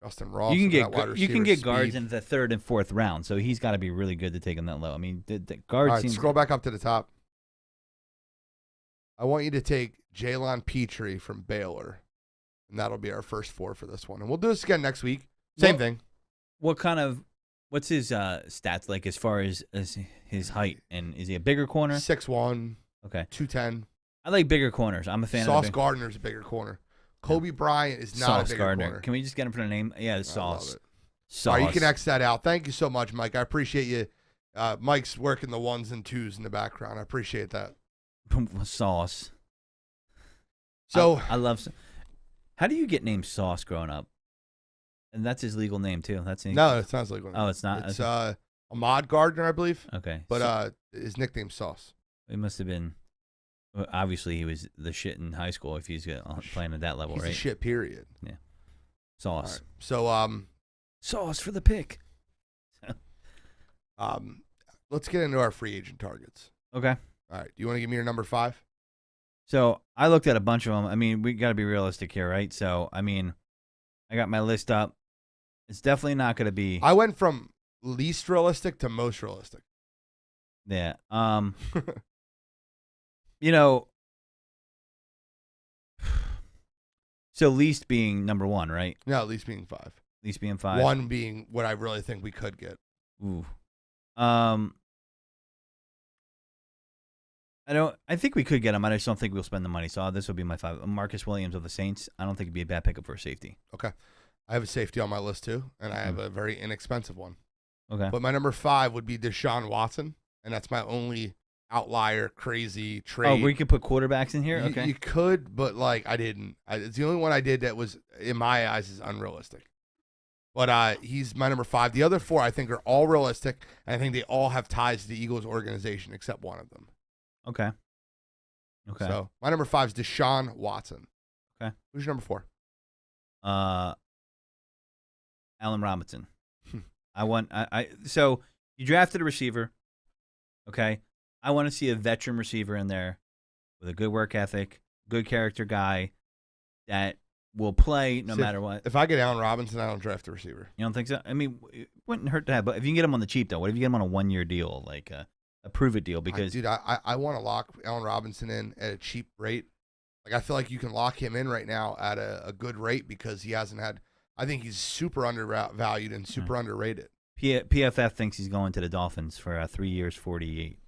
Justin Ross. you can get that wide you can receiver get guards speed. in the 3rd and 4th round, so he's got to be really good to take him that low. I mean, the guard All right, seems. scroll back up to the top. I want you to take Jalen Petrie from Baylor, and that'll be our first 4 for this one. And we'll do this again next week. Same thing. What's his stats like as far as his height, and is he a bigger corner? 6'1", Okay, 210. I like bigger corners. I'm a fan Sauce of Gardner's a bigger corner. Kobe Bryant is not Sauce a bigger Gardner. corner. Can we just get him for the name? Yeah, it's I love Sauce. it. Sauce. All right, you can X that out. Thank you so much, Mike. I appreciate you. Mike's working the 1s and 2s in the background. I appreciate that. Sauce. So I love. How do you get named Sauce growing up? And that's his legal name too. That's no, it sounds like one. Oh, it's not. It's Ahmad Gardner, I believe. Okay, But his nickname's Sauce. it must have been. Well, obviously, he was the shit in high school if he's playing at that level, He's right? the shit. Period. Sauce. All right. So Sauce for the pick. let's get into our free agent targets. Okay. All right. Do you want to give me your number 5? So I looked at a bunch of them. I mean, we got to be realistic here, right? So I mean, I got my list up. It's definitely not going to be. I went from least realistic to most realistic. Yeah. You know. So least being number 1, right? No, at least being 5. Least being 5. 1 being what I really think we could get. Ooh. I think we could get him. I just don't think we'll spend the money. So this will be my 5. Marcus Williams of the Saints. I don't think it'd be a bad pickup for a safety. Okay. I have a safety on my list too, and I have a very inexpensive one. Okay. But my number 5 would be Deshaun Watson, and that's my only outlier crazy trade. Oh, we could put quarterbacks in here? Okay. You could, but like I didn't. It's the only one I did that was, in my eyes, is unrealistic. But he's my number 5. The other 4 I think are all realistic, and I think they all have ties to the Eagles organization except one of them. Okay. Okay. So my number 5 is Deshaun Watson. Okay. Who's your number 4? Allen Robinson. So you drafted a receiver. Okay. I want to see a veteran receiver in there with a good work ethic, good character guy that will play no matter what. If I get Allen Robinson, I don't draft a receiver. You don't think so? I mean, it wouldn't hurt to have, but if you can get him on the cheap, though, what if you get him on a 1-year deal, like a prove-it deal? Because Dude, I want to lock Allen Robinson in at a cheap rate. Like, I feel like you can lock him in right now at a good rate because he hasn't had – I think he's super undervalued and super underrated. PFF thinks he's going to the Dolphins for 3 years, 48.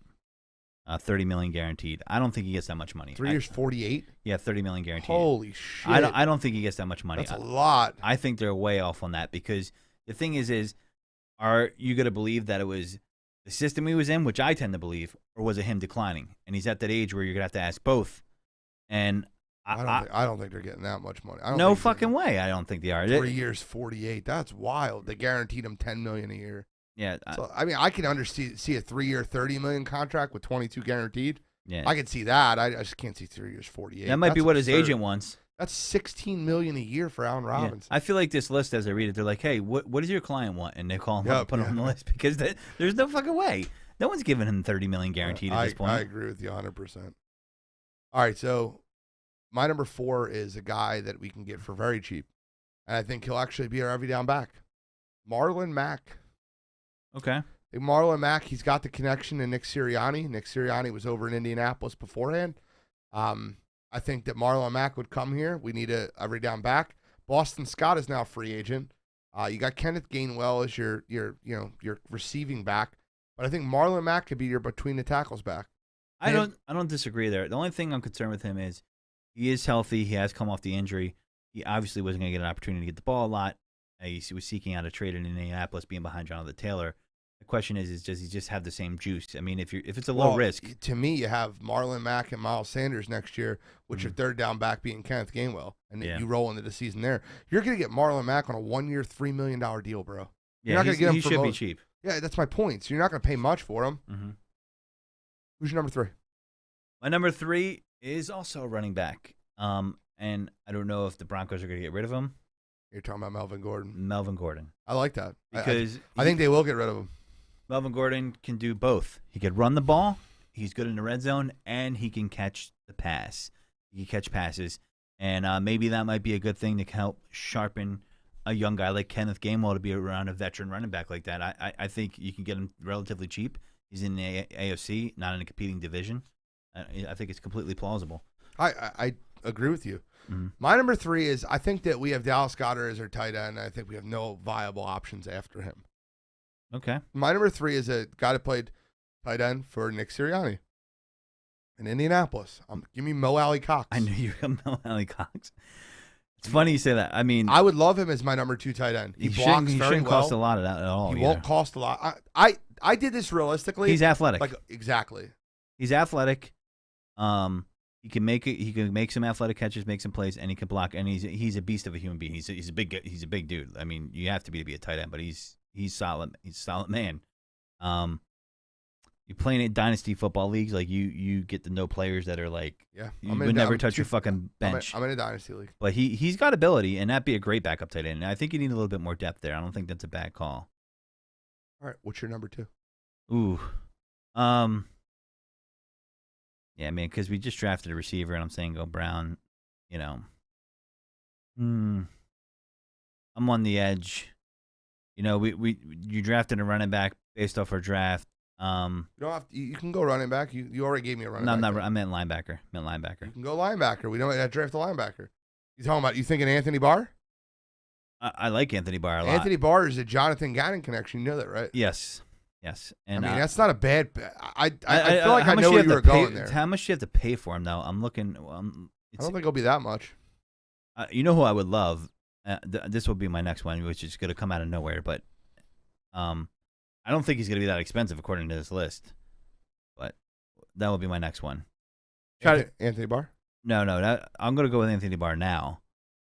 $30 million guaranteed. I don't think he gets that much money. 3 years, 48? Yeah, $30 million guaranteed. Holy shit. I don't think he gets that much money. That's a lot. I think they're way off on that because the thing is are you going to believe that it was the system he was in, which I tend to believe, or was it him declining? And he's at that age where you're gonna have to ask both. And I don't think they're getting that much money. I don't no think fucking way. I don't think they are. 3 years, 48. That's wild. They guaranteed him $10 million a year. Yeah. So I mean, I can see a 3-year, $30 million contract with 22 guaranteed. Yeah. I can see that. I just can't see 3 years, 48. That might be That's what his absurd. agent wants. That's $16 million a year for Allen Yeah. Robinson. I feel like this list, as I read it, they're like, "Hey, what does your client want?" And they call him up Yep, and put him on the list because there's no fucking way. No one's giving him $30 million guaranteed at this point. I agree with you 100%. All right, so my number 4 is a guy that we can get for very cheap, and I think he'll actually be our every down back. Marlon Mack. Okay. Marlon Mack, he's got the connection to Nick Sirianni. Nick Sirianni was over in Indianapolis beforehand. I think that Marlon Mack would come here. We need a every down back. Boston Scott is now a free agent. You got Kenneth Gainwell as your receiving back, but I think Marlon Mack could be your between the tackles back. I don't disagree there. The only thing I'm concerned with him is he is healthy. He has come off the injury. He obviously wasn't going to get an opportunity to get the ball a lot. He was seeking out a trade in Indianapolis, being behind Jonathan Taylor. The question is does he just have the same juice? I mean, if it's a low risk. To me, you have Marlon Mack and Miles Sanders next year, with your third down back being Kenneth Gainwell, and you roll into the season there. You're going to get Marlon Mack on a 1-year, $3 million deal, bro. You're not going to get him he for should be cheap. Yeah, that's my point. So you're not going to pay much for him. Mm-hmm. Who's your number 3? My number 3 is also a running back. And I don't know if the Broncos are going to get rid of him. You're talking about Melvin Gordon. Melvin Gordon. I like that. Because I think they will get rid of him. Melvin Gordon can do both. He could run the ball, he's good in the red zone, and he can catch the pass. He can catch passes. And maybe that might be a good thing to help sharpen a young guy like Kenneth Gainwell to be around a veteran running back like that. I think you can get him relatively cheap. He's in the AFC, not in a competing division. I think it's completely plausible. I agree with you. Mm-hmm. My number 3 is I think that we have Dallas Goedert as our tight end, and I think we have no viable options after him. Okay. My number 3 is a guy that played tight end for Nick Sirianni in Indianapolis. Give me Mo Alley Cox. I knew you were Mo Alley Cox. It's funny you say that. I mean, I would love him as my number 2 tight end. He blocks very shouldn't well. cost a lot of that at all. He won't cost a lot. I did this realistically. He's athletic. Exactly. He's athletic. He can make it. He can make some athletic catches, make some plays, and he can block. And he's a beast of a human being. He's a big dude. I mean, you have to be a tight end, but he's solid. He's a solid man. You play in dynasty football leagues, like you get to know players that are like, you would never touch your fucking bench. I'm in a dynasty league. But he's got ability, and that'd be a great backup tight end. And I think you need a little bit more depth there. I don't think that's a bad call. All right, what's your number 2? Ooh, yeah, man, because we just drafted a receiver, and I'm saying go Brown. You know, I'm on the edge. You know, you drafted a running back based off our draft. You don't have to, you can go running back. You already gave me a running back. No, I meant linebacker. You can go linebacker. We don't have to draft a linebacker. You thinking Anthony Barr? I like Anthony Barr a lot. Anthony Barr is a Jonathan Gannon connection. You know that, right? Yes. And I mean, that's not a bad. I feel like I know where you were going there. How much do you have to pay for him, though? I'm looking. I don't think it'll be that much. You know who I would love? This will be my next one, which is going to come out of nowhere. But I don't think he's going to be that expensive according to this list. But that will be my next one. Anthony Barr? No. I'm going to go with Anthony Barr now.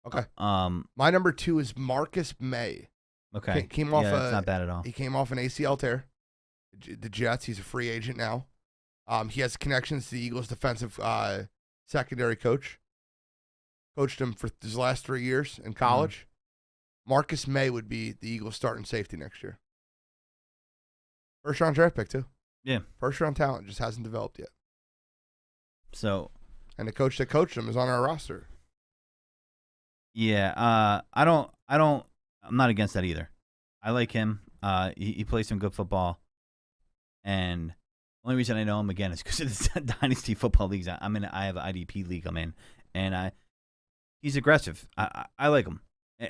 Okay. My number 2 is Marcus May. Okay. Came off. It's not bad at all. He came off an ACL tear. The Jets. He's a free agent now. He has connections to the Eagles' defensive secondary coach. Coached him for his last 3 years in college. Marcus May would be the Eagles' starting safety next year. First round draft pick too. Yeah. First round talent, just hasn't developed yet. So. And the coach that coached him is on our roster. Yeah. I'm not against that either. I like him. He plays some good football. And the only reason I know him again is because of the dynasty football leagues. I have an IDP league I'm in, and he's aggressive. I like him.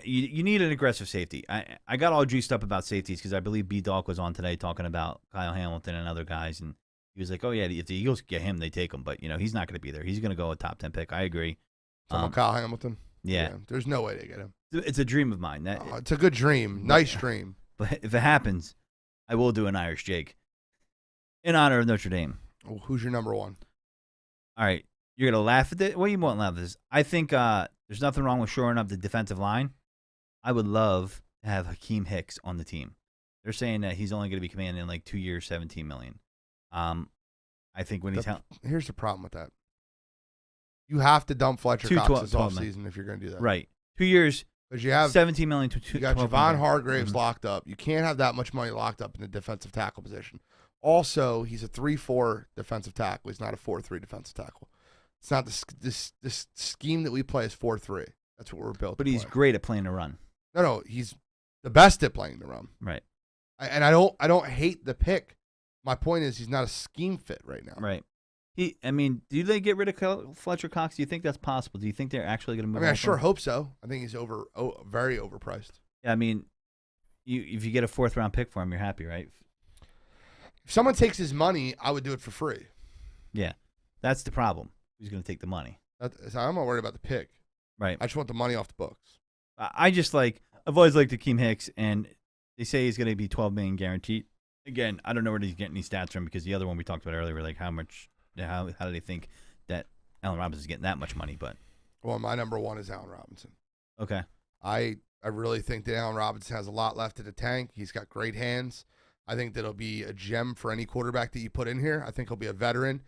You need an aggressive safety. I got all juiced up about safeties because I believe B-Dog was on today talking about Kyle Hamilton and other guys, and he was like, "Oh yeah, if the Eagles get him, they take him." But he's not going to be there. He's going to go a top 10 pick. I agree. Kyle Hamilton. Yeah, there's no way to get him. It's a dream of mine. It's a good dream. Nice dream. But if it happens, I will do an Irish Jake. in honor of Notre Dame. Well, who's your number one? All right, you're gonna laugh at this. Well, you won't laugh at this. I think there's nothing wrong with shoring up the defensive line. I would love to have Hakeem Hicks on the team. They're saying that he's only going to be commanding like 2 years, $17 million. I think when he's Here's the problem with that. You have to dump Fletcher Cox this offseason if you're going to do that. right 2 years, Because you have $17 million to you got $12 Javon million. Hargraves locked up. You can't have that much money locked up in the defensive tackle position. Also, he's a 3-4 defensive tackle. He's not a 4-3 defensive tackle. It's not this scheme that we play is 4-3. That's what we're built. But to he's play. great at playing the run. No, he's the best at playing the run. Right. And I don't hate the pick. My point is he's not a scheme fit right now. Right. Do they get rid of Fletcher Cox? Do you think that's possible? Do you think they're actually going to move? I on sure from him? hope so. I think he's very overpriced. Yeah, if you get a 4th round pick for him, you're happy, right? If someone takes his money, I would do it for free. Yeah, that's the problem. Who's going to take the money? I'm not worried about the pick. Right. I just want the money off the books. I've always liked Hakeem Hicks, and they say he's going to be $12 million guaranteed. Again, I don't know where he's getting these stats from because the other one we talked about earlier, like how do they think that Allen Robinson is getting that much money? But Well, my number one is Allen Robinson. okay, I really think that Allen Robinson has a lot left in the tank. He's got great hands. I think that he'll be a gem for any quarterback that you put in here. I think he'll be a veteran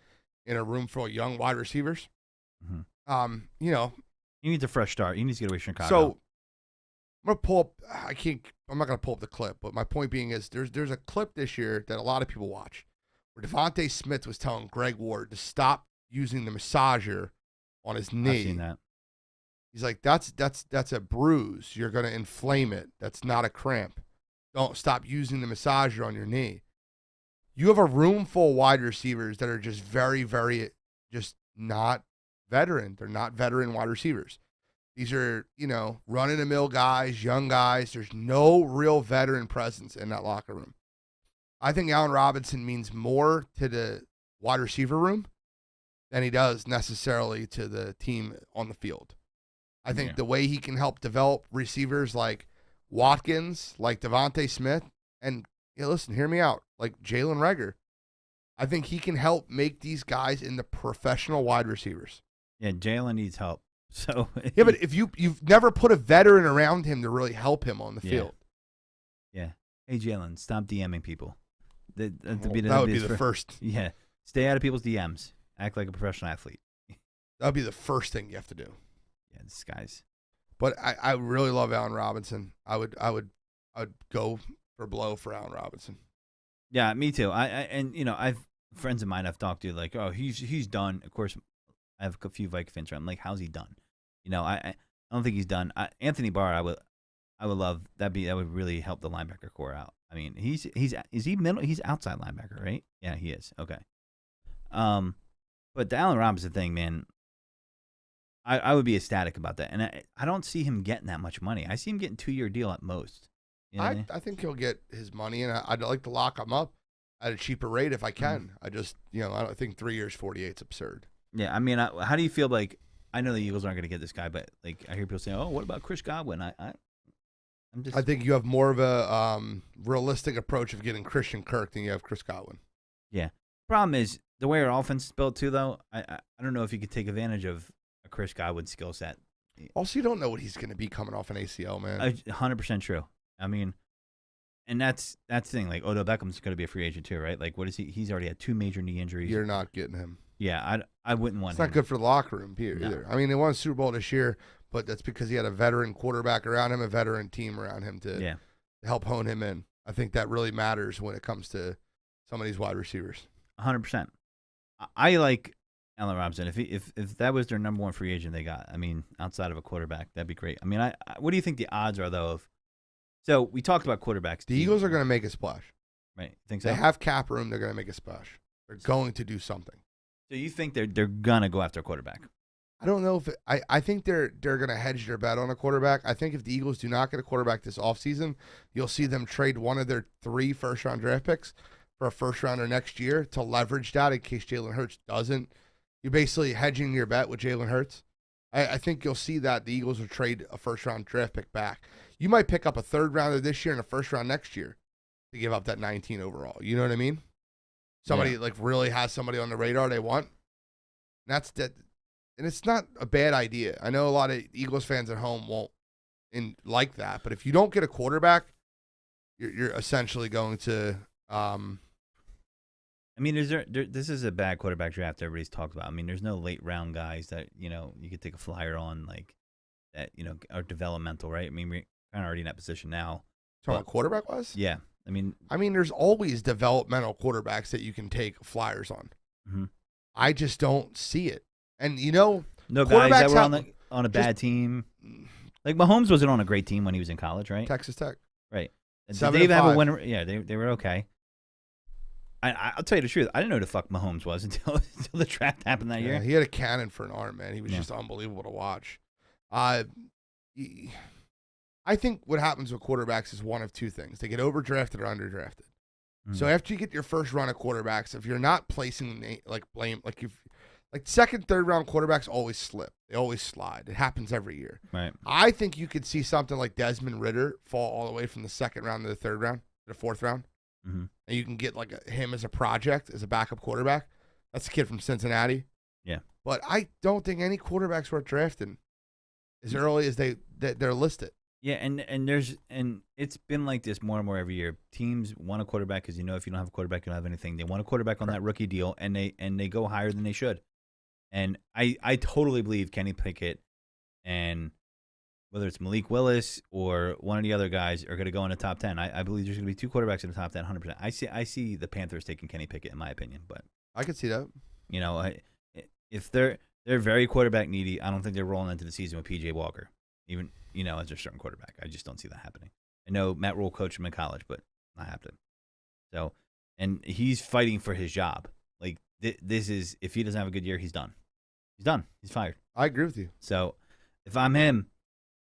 in a room full of young wide receivers. Mm-hmm. He needs a fresh start. He needs to get away from Chicago. So I'm gonna pull up. I'm not gonna pull up the clip, but my point being is there's a clip this year that a lot of people watch where Devontae Smith was telling Greg Ward to stop using the massager on his knee. I've seen that. He's like, that's a bruise. You're gonna inflame it. That's not a cramp. Don't stop using the massager on your knee. You have a room full of wide receivers that are just very, very just not veteran. They're not veteran wide receivers. These are, run-of-the-mill guys, young guys. There's no real veteran presence in that locker room. I think Allen Robinson means more to the wide receiver room than he does necessarily to the team on the field. I think the way he can help develop receivers like Watkins, like Devontae Smith, and listen, hear me out, like Jalen Reagor. I think he can help make these guys into professional wide receivers. Yeah, Jalen needs help. So yeah, but if you've never put a veteran around him to really help him on the field. Yeah. Hey, Jalen, stop DMing people. That would be the first. Yeah. Stay out of people's DMs. Act like a professional athlete. That would be the first thing you have to do. Yeah, this guy's. But I really love Allen Robinson. I would go for blow for Allen Robinson. Yeah, me too. I've friends of mine I've talked to like, oh, he's done. Of course, I have a few Viking fans around. I'm like, how's he done? I don't think he's done. Anthony Barr, I would love that. That would really help the linebacker core out. I mean, is he middle? He's outside linebacker, right? Yeah, he is. Okay. But the Allen Robinson thing, man, I would be ecstatic about that, and I don't see him getting that much money. I see him getting 2-year deal at most. You know what I mean? I think he'll get his money, and I'd like to lock him up at a cheaper rate if I can. I just, I don't think 3 years, 48 is absurd. Yeah, I mean, how do you feel like? I know the Eagles aren't going to get this guy, but like I hear people saying, "Oh, what about Chris Godwin?" I think you have more of a realistic approach of getting Christian Kirk than you have Chris Godwin. Yeah. Problem is the way our offense is built too, though. I don't know if you could take advantage of a Chris Godwin skill set. Also, you don't know what he's going to be coming off an ACL, man. 100% true. I mean, and that's the thing. Like Odell Beckham's going to be a free agent too, right? Like, what is he? He's already had 2 major knee injuries. You're not getting him. Yeah, I wouldn't want. It's not good for the locker room either. I mean, they won a Super Bowl this year, but that's because he had a veteran quarterback around him, a veteran team around him to help hone him in. I think that really matters when it comes to some of these wide receivers. 100%. I like Allen Robinson. If that was their number one free agent they got, I mean, outside of a quarterback, that'd be great. I mean, what do you think the odds are though of? So we talked about quarterbacks. The Eagles are going to make a splash. Right? Think so? They have cap room. They're going to make a splash. They're going to do something. So you think they're gonna go after a quarterback? I don't know if I think they're gonna hedge their bet on a quarterback. I think if the Eagles do not get a quarterback this offseason, you'll see them trade one of their 3 first-round draft picks for a first-rounder next year to leverage that in case Jalen Hurts doesn't. You're basically hedging your bet with Jalen Hurts. I think you'll see that the Eagles will trade a first-round draft pick back. You might pick up a third-rounder this year and a first-round next year to give up that 19 overall. You know what I mean? Somebody like really has somebody on the radar they want. And that's that. And it's not a bad idea. I know a lot of Eagles fans at home won't like that, but if you don't get a quarterback, you're essentially going to. I mean, this is a bad quarterback draft everybody's talked about. I mean, there's no late round guys that you could take a flyer on like that. Are developmental, right? I mean, we're kind of already in that position now. Talking about quarterback was? Yeah, I mean, there's always developmental quarterbacks that you can take flyers on. Mm-hmm. I just don't see it. And no guys that were on a bad team. Like Mahomes wasn't on a great team when he was in college, right? Texas Tech, right? Did 7-5. they have a winner? Yeah, they were okay. I'll tell you the truth. I didn't know who the fuck Mahomes was until the draft happened that year. He had a cannon for an arm, man. He was just unbelievable to watch. I think what happens with quarterbacks is one of two things: they get overdrafted or underdrafted. So after you get your first run of quarterbacks, if you're not placing blame, second, third round quarterbacks always slip. They always slide. It happens every year. Right. I think you could see something like Desmond Ridder fall all the way from the second round to the third round, to the fourth round. Mm-hmm. And you can get him as a project, as a backup quarterback. That's a kid from Cincinnati. Yeah. But I don't think any quarterbacks were drafted as early as they're listed. Yeah, and it's been like this more and more every year. Teams want a quarterback because if you don't have a quarterback, you don't have anything. They want a quarterback on that rookie deal, and they go higher than they should. And I totally believe Kenny Pickett and whether it's Malik Willis or one of the other guys are going to go in the top 10. I believe there's going to be two quarterbacks in the top 10, 100%. I see the Panthers taking Kenny Pickett, in my opinion. But I could see that. If they're very quarterback needy, I don't think they're rolling into the season with P.J. Walker, even as their starting quarterback. I just don't see that happening. I know Matt Rule coached him in college, but not happening. So, and he's fighting for his job. Like this is, if he doesn't have a good year, he's done. He's done. He's fired. I agree with you. So, if I'm him,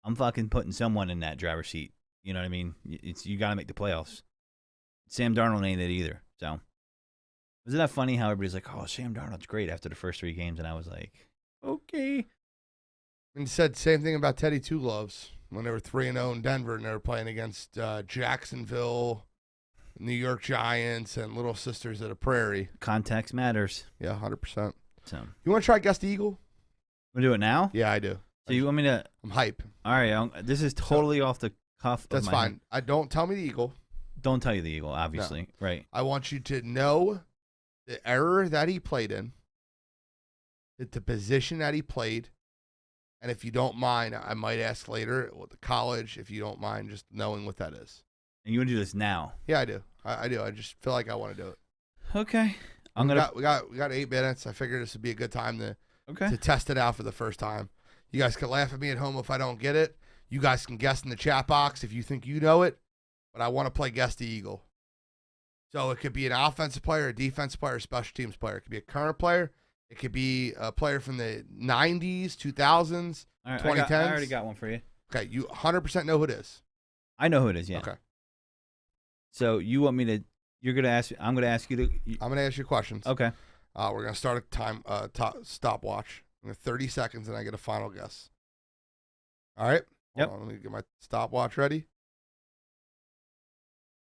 I'm fucking putting someone in that driver's seat. You know what I mean? You got to make the playoffs. Sam Darnold ain't it either. So, wasn't that funny how everybody's like, "Oh, Sam Darnold's great" after the first 3 games, and I was like, "Okay." And said same thing about Teddy Two Gloves when they were 3-0 in Denver and they were playing against Jacksonville, New York Giants, and Little Sisters of the Prairie. Context matters. Yeah, 100%. So, you want to try Guess the Eagle? We do it now? Yeah, I do. So you want me to? I'm hype. All right, this is totally off the cuff. That's of my fine. I don't tell me the Eagle. Don't tell you the Eagle, obviously. No. Right. I want you to know the error that he played in, the position that he played, and if you don't mind, I might ask later with the college, if you don't mind just knowing what that is. And you want to do this now? Yeah, I do. I do. I just feel like I want to do it. Okay. We got 8 minutes. I figured this would be a good time to test it out for the first time. You guys can laugh at me at home if I don't get it. You guys can guess in the chat box if you think you know it. But I want to play Guess the Eagle. So it could be an offensive player, a defensive player, a special teams player. It could be a current player. It could be a player from the 90s, 2000s, All right, 2010s. I already got one for you. Okay, you 100% know who it is. I know who it is, yeah. Okay. So you want me to, you're going to ask, I'm going to ask you to. I'm going to ask you questions. Okay. We're going to start a time stopwatch. 30 seconds and I get a final guess. All right? Yep. Hold on, let me get my stopwatch ready.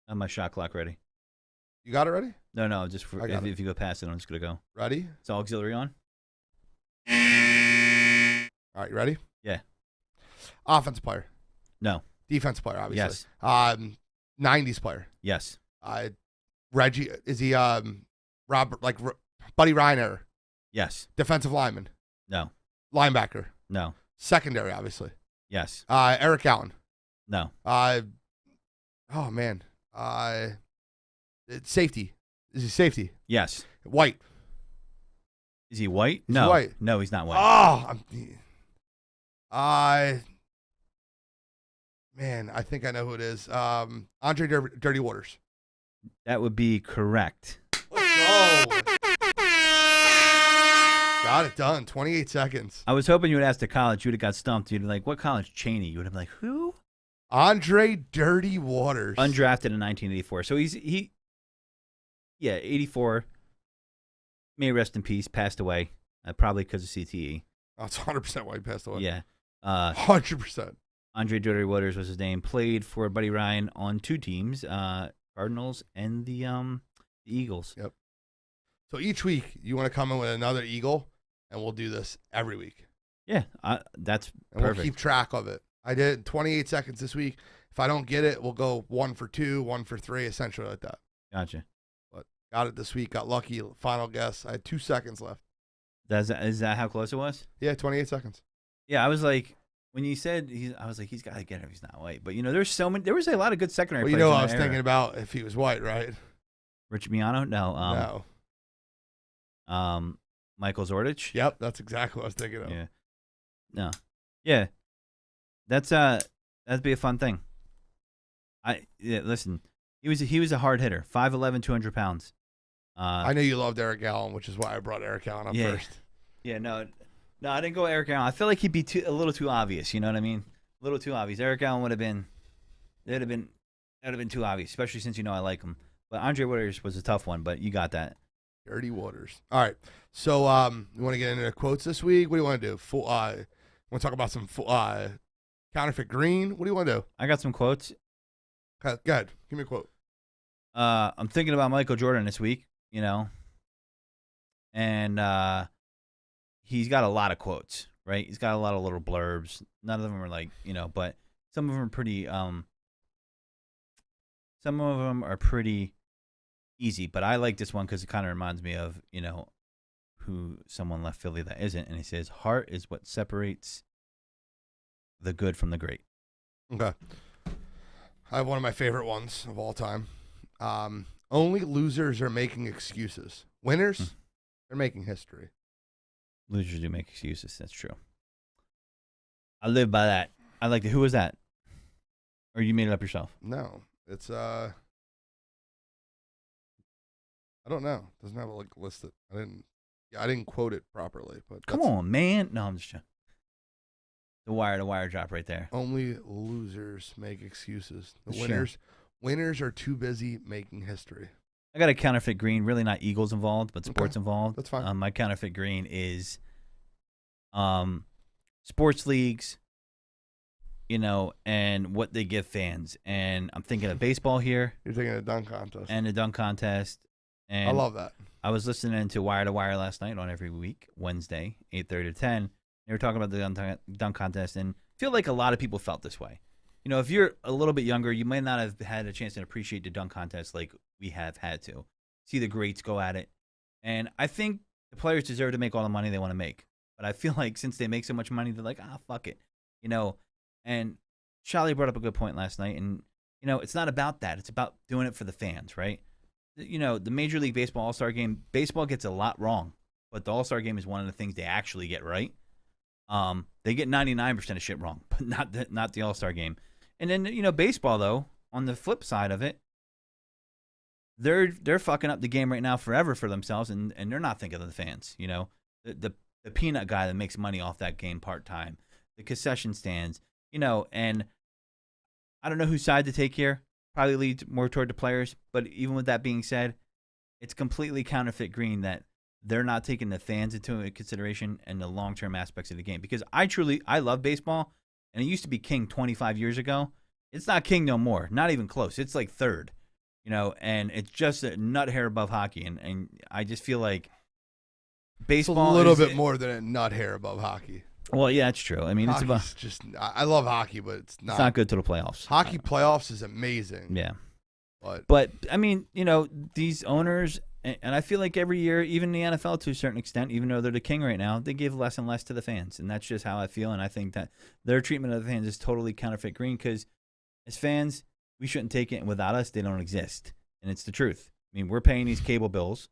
I have my shot clock ready. You got it ready? No, just for, if you go past it, I'm just going to go. Ready? It's auxiliary on? All right, you ready? Yeah. Offensive player. No. Defensive player, obviously. Yes. 90s player. Yes. Reggie, is he Buddy Ryan era? Yes. Defensive lineman. No. Linebacker. No. Secondary, obviously. Yes. Eric Allen. No. Oh man. Safety. Is he safety? Yes. White. Is he white? Is no. he white? No, he's not white. Oh, man, I think I know who it is. Andre Dirty Waters. That would be correct. Let's go. Got it done. 28 seconds. I was hoping you would ask the college. You would have got stumped. You'd be like, what college? Cheney. You would have been like, who? Andre Dirty Waters. Undrafted in 1984. So he's 84. May rest in peace. Passed away. Probably because of CTE. Oh, it's 100% why he passed away. Yeah. 100%. Andre Dirty Waters was his name. Played for Buddy Ryan on 2 teams, Cardinals and the Eagles. Yep. So each week you want to come in with another Eagle, and we'll do this every week. Yeah, that's And perfect. we'll keep track of it. I did 28 seconds this week. If I don't get it, we'll go 1 for 2, 1 for 3, essentially like that. Gotcha. But got it this week. Got lucky. Final guess. I had 2 seconds left. Is that how close it was? Yeah, 28 seconds. Yeah, I was like, when you said I was like, he's got to get it if he's not white. But there's so many. There was a lot of good secondary. Well, you players know, in I was that era. thinking about if he was white, right? Rich Miano? No. No. Michael Zordich? Yep, that's exactly what I was thinking of. Yeah. No. Yeah. That'd be a fun thing. Listen, he was a hard hitter. 5'11", 200 pounds. I know you loved Eric Allen, which is why I brought Eric Allen up first. Yeah, no, I didn't go Eric Allen. I feel like he'd be a little too obvious. You know what I mean? A little too obvious. Eric Allen would have been too obvious, especially since I like him. But Andre Waters was a tough one, but you got that. Dirty Waters. All right. So you want to get into the quotes this week? What do you want to do? Want to talk about some counterfeit green? What do you want to do? I got some quotes. Okay, go ahead. Give me a quote. I'm thinking about Michael Jordan this week, and he's got a lot of quotes, right? He's got a lot of little blurbs. None of them are like, but some of them are pretty, some of them are pretty easy. But I like this one because it kind of reminds me of, who someone left Philly that isn't. And he says, heart is what separates the good from the great. Okay. I have one of my favorite ones of all time. Only losers are making excuses. Winners, they're making history. Losers do make excuses. That's true. I live by that. I like it. Who was that? Or you made it up yourself? No, it's I don't know. It doesn't have a listed. I didn't quote it properly, but Come on, man. No, I'm just joking. The wire drop right there. Only losers make excuses. The Sure. winners are too busy making history. I got a counterfeit green. Really not Eagles involved, but sports involved. That's fine. My counterfeit green is sports leagues, and what they give fans. And I'm thinking of baseball here You're taking a dunk contest. and the dunk contest. And I love that. I was listening to Wire to Wire last night on every week, Wednesday, 8:30 to 10. They were talking about the dunk contest, and I feel like a lot of people felt this way. If you're a little bit younger, you might not have had a chance to appreciate the dunk contest like we have had to. See the greats go at it. And I think the players deserve to make all the money they want to make. But I feel like since they make so much money, they're like, fuck it. And Charlie brought up a good point last night. And, it's not about that. It's about doing it for the fans, right? The Major League Baseball All-Star Game, baseball gets a lot wrong. But the All-Star Game is one of the things they actually get right. They get 99% of shit wrong, but not the All-Star Game. And then, baseball, though, on the flip side of it, they're fucking up the game right now forever for themselves, and they're not thinking of the fans. The peanut guy that makes money off that game part-time, the concession stands, and I don't know whose side to take here. Probably leads more toward the players, but even with that being said, it's completely counterfeit green that they're not taking the fans into consideration and the long-term aspects of the game. Because I love baseball, and it used to be king 25 years ago. It's not king no more, not even close. It's like third, and it's just a nut hair above hockey. And I just feel like baseball It's a little is, bit more than a nut hair above hockey. Well, yeah, it's true. I mean, Hockey's it's about just. I love hockey, but it's not good to the playoffs. Hockey playoffs is amazing. Yeah. But I mean, these owners, and I feel like every year, even the NFL to a certain extent, even though they're the king right now, they give less and less to the fans. And that's just how I feel. And I think that their treatment of the fans is totally counterfeit green because as fans, we shouldn't take it. And without us, they don't exist. And it's the truth. I mean, we're paying these cable bills,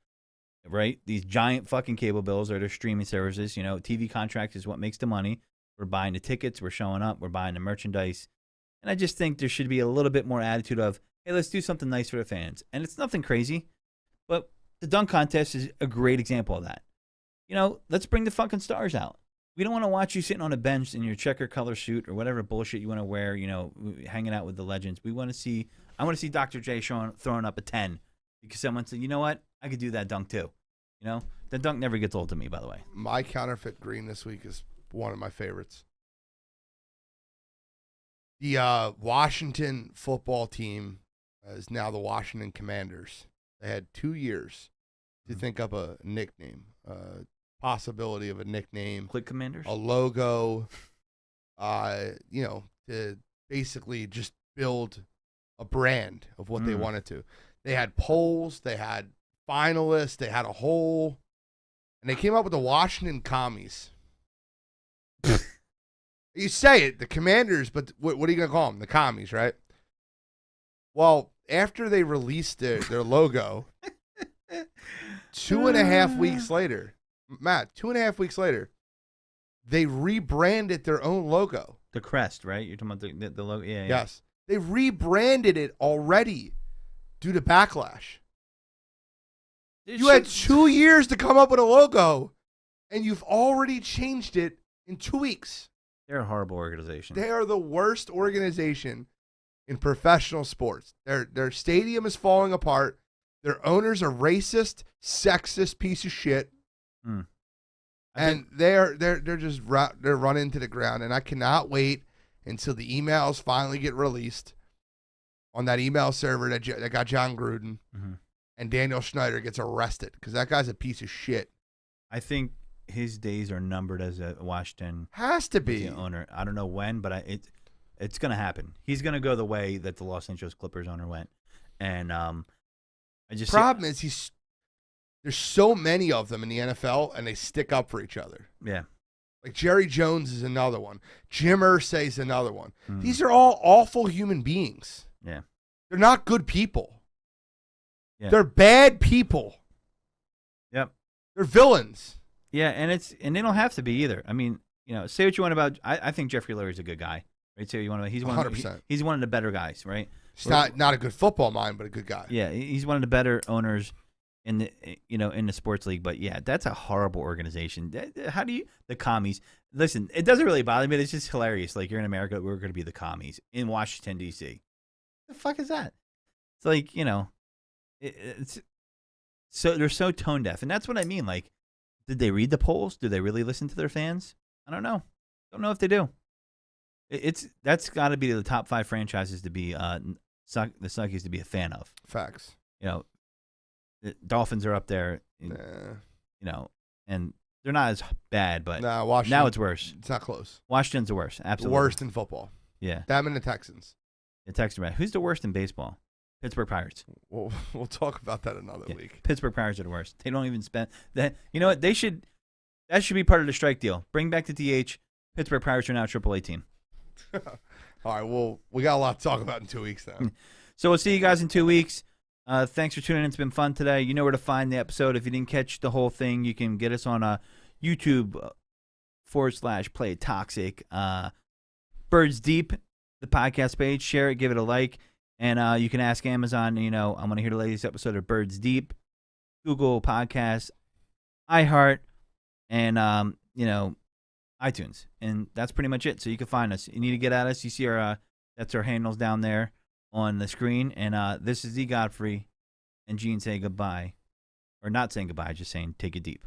right? These giant fucking cable bills are their streaming services. TV contract is what makes the money. We're buying the tickets. We're showing up. We're buying the merchandise. And I just think there should be a little bit more attitude of, hey, let's do something nice for the fans. And it's nothing crazy, but the dunk contest is a great example of that. Let's bring the fucking stars out. We don't want to watch you sitting on a bench in your checker color suit or whatever bullshit you want to wear, hanging out with the legends. I want to see Dr. J throwing up a 10 because someone said, you know what? I could do that dunk too. That dunk never gets old to me, by the way. my counterfeit green this week is one of my favorites. The Washington football team is now the Washington Commanders. They had 2 years to think up a nickname, possibility of a nickname, Click Commanders. a logo, to basically just build a brand of what they wanted to. They had polls, they had finalists, they had a whole, and they came up with the Washington Commies. You say it, the Commanders, but what are you going to call them? The Commies, right? Well, after they released their logo, 2.5 weeks later, Matt, 2.5 weeks later, they rebranded their own logo. The crest, right? You're talking about the logo? Yeah. Yes. They rebranded it already due to backlash. You had 2 years to come up with a logo, and you've already changed it in 2 weeks. They're a horrible organization. They are the worst organization in professional sports. Their stadium is falling apart. Their owners are racist, sexist piece of shit. And they're just they're running to the ground. And I cannot wait until the emails finally get released on that email server that got John Gruden, and Daniel Snyder gets arrested because that guy's a piece of shit. I think his days are numbered as a Washington has to be owner. I don't know when, but it's going to happen. He's going to go the way that the Los Angeles Clippers owner went, and I just problem is there's so many of them in the NFL, and they stick up for each other. Yeah, like Jerry Jones is another one. Jim Irsay is another one. These are all awful human beings. Yeah, they're not good people. Yeah. They're bad people. Yep, they're villains. Yeah, and they don't have to be either. I mean, say what you want about. I think Jeffrey Lurie's a good guy, right? Say what you want about. He's 100%. He's one of the better guys, right? He's not a good football mind, but a good guy. Yeah, he's one of the better owners in the in the sports league. But yeah, that's a horrible organization. How do you the commies? Listen, it doesn't really bother me. It's just hilarious. Like, you're in America, we're going to be the commies in Washington D.C. The fuck is that? It's like, it's so they're so tone deaf, and that's what I mean. Like, did they read the polls? Do they really listen to their fans? I don't know. Don't know if they do. That's got to be the top 5 franchises to be the Suckies to be a fan of. Facts. The Dolphins are up there. And they're not as bad, but now it's worse. It's not close. Washington's the worst. Absolutely. The worst in football. Yeah. Them and the Texans. The Texans. Who's the worst in baseball? Pittsburgh Pirates. We'll talk about that another week. Pittsburgh Pirates are the worst. They don't even spend that. You know what? That should be part of the strike deal. Bring back the DH. Pittsburgh Pirates are now a AAA team. All right. Well, we got a lot to talk about in 2 weeks now. So we'll see you guys in 2 weeks. Thanks for tuning in. It's been fun today. You know where to find the episode. If you didn't catch the whole thing, you can get us on YouTube /Play It Toxic. Birds Deep, the podcast page. Share it. Give it a like. And you can ask Amazon, I want to hear the latest episode of Birds Deep, Google Podcasts, iHeart, and, iTunes. And that's pretty much it. So you can find us. You need to get at us. You see that's our handles down there on the screen. And this is the Godfrey and Gene saying goodbye. Or not saying goodbye, just saying take it deep.